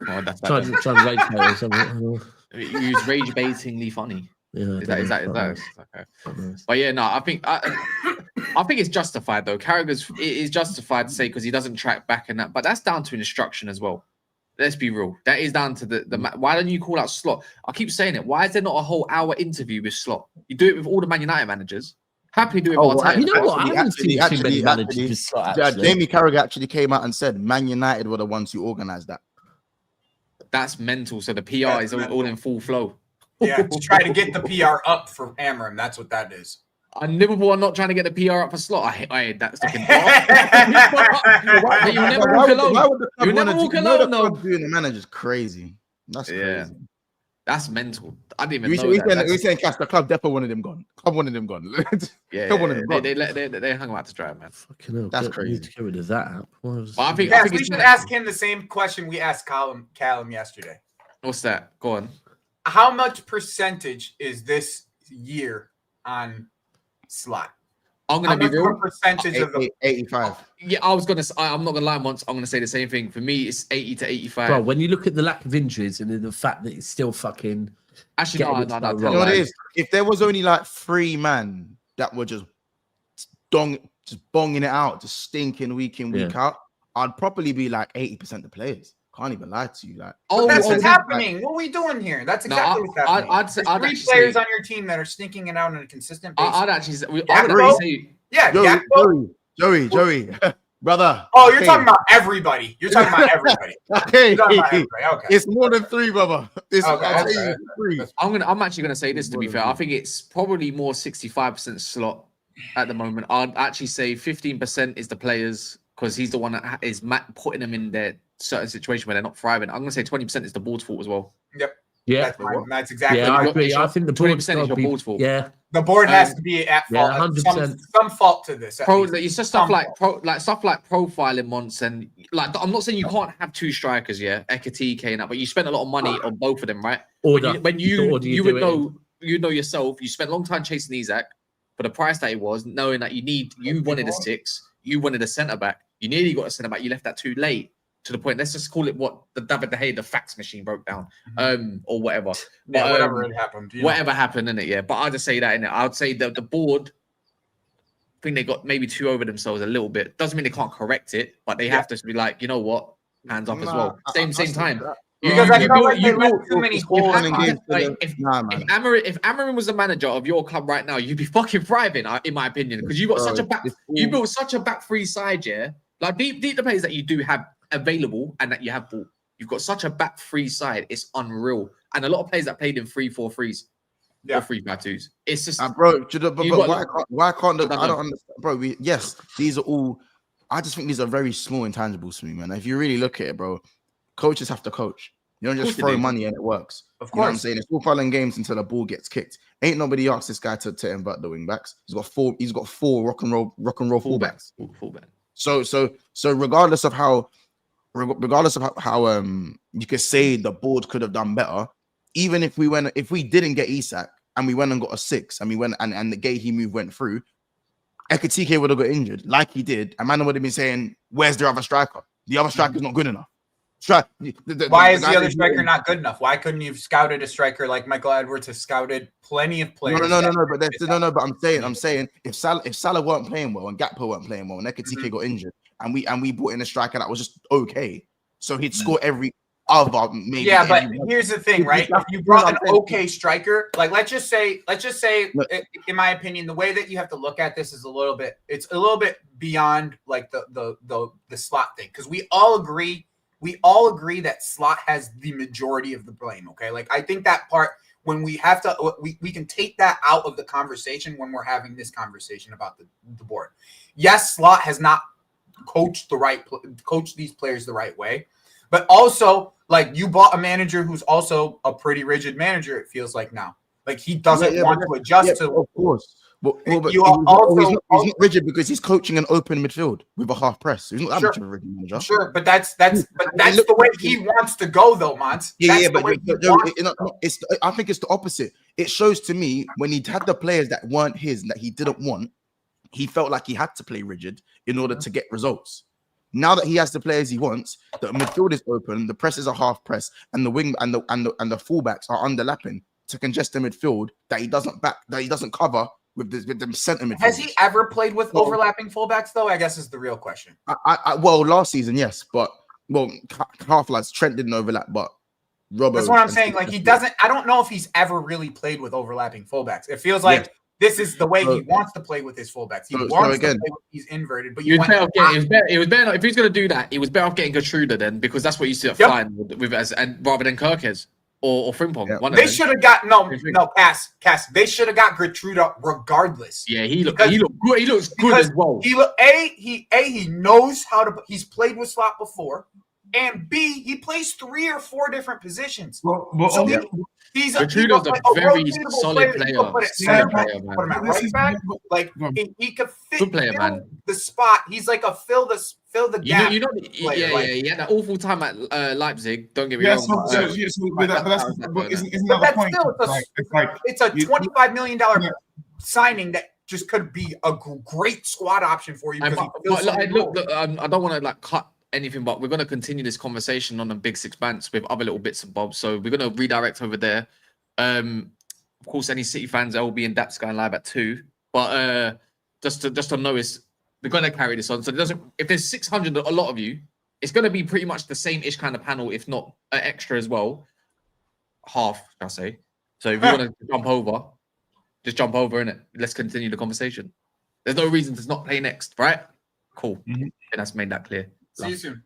Oh, that's trying to rage bait or something. You was rage baitingly funny. Yeah, is that okay? But yeah, no, I think it's justified though. Carragher's it is justified to say because he doesn't track back and that, but that's down to instruction as well. Let's be real. That is down to the why don't you call out Slot? I keep saying it. Why is there not a whole hour interview with Slot? You do it with all the Man United managers. Happy to do it with Arteta. You know what? I haven't seen too many managers with Slot. Jamie Carragher actually came out and said Man United were the ones who organised that. That's mental. So the PR is all in full flow. Yeah, to try to get the PR up for Amorim. That's what that is. And Liverpool are not trying to get the PR up for Slot. I hate that fucking You never walk alone. You never walk alone, no. Doing the manager's crazy. That's crazy. That's mental. I didn't even know that. We saying Cass, the club definitely wanted him gone. Club wanted him gone. They hung him out to dry, man. Fucking hell, that's crazy. Need to get rid of that app. I think we should ask him the same question we asked Callum yesterday. What's that? Go on. How much percentage is this year on Slot? I'm gonna be real. Percentage of the 85. Yeah, I was gonna. I'm not gonna lie. Once I'm gonna say the same thing. For me, it's 80 to 85. Bro, when you look at the lack of injuries and the fact that it's still fucking. Actually, no. You know what it is? If there was only like 3 men that were just bonging it out, just stinking week in week out, I'd probably be like 80% the players. Can't even lie to you. Like, that's what's happening. Like, what are we doing here? That's exactly what's happening. I'd say 3 players on your team that are stinking it out on a consistent basis. I would actually say, Joey, brother. Oh, you're talking about everybody. You're talking about everybody. Okay. It's more than 3, brother. I'm actually gonna say this, to be fair. I think it's probably more 65% Slot at the moment. I'd actually say 15% is the players because he's the one that is putting them in their certain situation where they're not thriving. I'm gonna say 20% is the board's fault as well. Yep. Yeah, that's exactly. Yeah, I agree. I think the 20% is your board's fault. Yeah, the board has to be at fault. 100%. Some fault to this. It's just stuff like profiling once, and like I'm not saying you can't have 2 strikers, Ekatike and that, but you spend a lot of money on both of them, right? When you would know yourself, you spent a long time chasing Isak for the price that it was, knowing that you wanted a 6, you wanted a centre back, you nearly got a centre back, you left that too late. To the point, let's just call it what the David De Gea, the fax machine broke down, or whatever. But, whatever happened. Whatever happened, innit? Yeah. But I'd just say that, innit? I'd say that the board, I think they got maybe too over themselves a little bit. Doesn't mean they can't correct it, but they have to be like, you know what? Hands up as well. Same time. Because I feel like they left too many holes in games. If Amorim was the manager of your club right now, you'd be fucking thriving, in my opinion, because you got you built such a back 3 side, yeah. Like deep the players that you do have available and that you have bought. You've got such a back three side. It's unreal. And a lot of players that played in 3-4-3s or 3-5-2s. It's just, bro. Why can't I don't understand, bro? These are all. I just think these are very small intangibles for me, man. If you really look at it, bro, coaches have to coach. You don't just throw money and it works. Of course. You know what I'm saying? It's all fun and games until the ball gets kicked. Ain't nobody asked this guy to invert the wing backs. He's got four rock and roll fullbacks. So regardless of how you could say the board could have done better, even if we didn't get Isak and we went and got a 6 and we went and the Gahey move went through, Ekitike would have got injured like he did. And man would have been saying, where's the other striker? The other striker's not good enough. Why is the other striker not good enough? Why couldn't you have scouted a striker like Michael Edwards has scouted plenty of players? But I'm saying if Salah weren't playing well and Gakpo weren't playing well and Ekitike got injured and we brought in a striker that was just okay, so he'd score every other maybe. Yeah, but here's the thing, right? If you brought an okay striker, like let's just say, in my opinion, the way that you have to look at this is a little bit beyond like the slot thing, because we all agree that slot has the majority of the blame. Okay, like I think that part when we have to, we can take that out of the conversation when we're having this conversation about the board. Yes, slot has not coached these players the right way, but also like you bought a manager who's also a pretty rigid manager. It feels like now, like he doesn't want to adjust to. Of course. But he's not rigid because he's coaching an open midfield with a half press. He's not that much of a rigid manager. Sure, but that's the way he wants to go, though, Mons. I think it's the opposite. It shows to me when he had the players that weren't his and that he didn't want, he felt like he had to play rigid in order to get results. Now that he has the players he wants, the midfield is open, the press is a half press, and the wing and the fullbacks are underlapping to congest the midfield that he doesn't cover. With them centre midfielders. Has he ever played with overlapping fullbacks, though? I guess is the real question. Well, last season, yes, but half lads Trent didn't overlap, but Robbo. That's what I'm saying. Like he doesn't. I don't know if he's ever really played with overlapping fullbacks. It feels like this is the way he wants to play with his fullbacks. He wants to play with these inverted. But it was better if he's going to do that. It was better off getting Gertruda then, because that's what you see flying with and rather than Carragher. Or Frimpong. Yeah. They should have got Cass. They should have got Gertruda regardless. Yeah, he looked good. He looks good as well. He knows how to. He's played with slot before, and B, he plays 3 or 4 different positions. He's Gertruda's a very solid player. Put him at right back. Like he could fit the spot. He's like a fill the gap. He had that awful time at Leipzig. Don't get me wrong. But it's a $25 million signing that just could be a great squad option for you. I don't want to cut anything, but we're going to continue this conversation on the Big Six Bants with other little bits and bobs. So we're going to redirect over there. Of course, any City fans, I will be in Daps going live at 2. But just to notice, we're going to carry this on. So if there's 600, a lot of you, it's going to be pretty much the same-ish kind of panel, if not extra as well. Half, I say. So if you want to jump over, just jump over, innit? Let's continue the conversation. There's no reason to not play next, right? Cool. And that's made that clear. See you soon.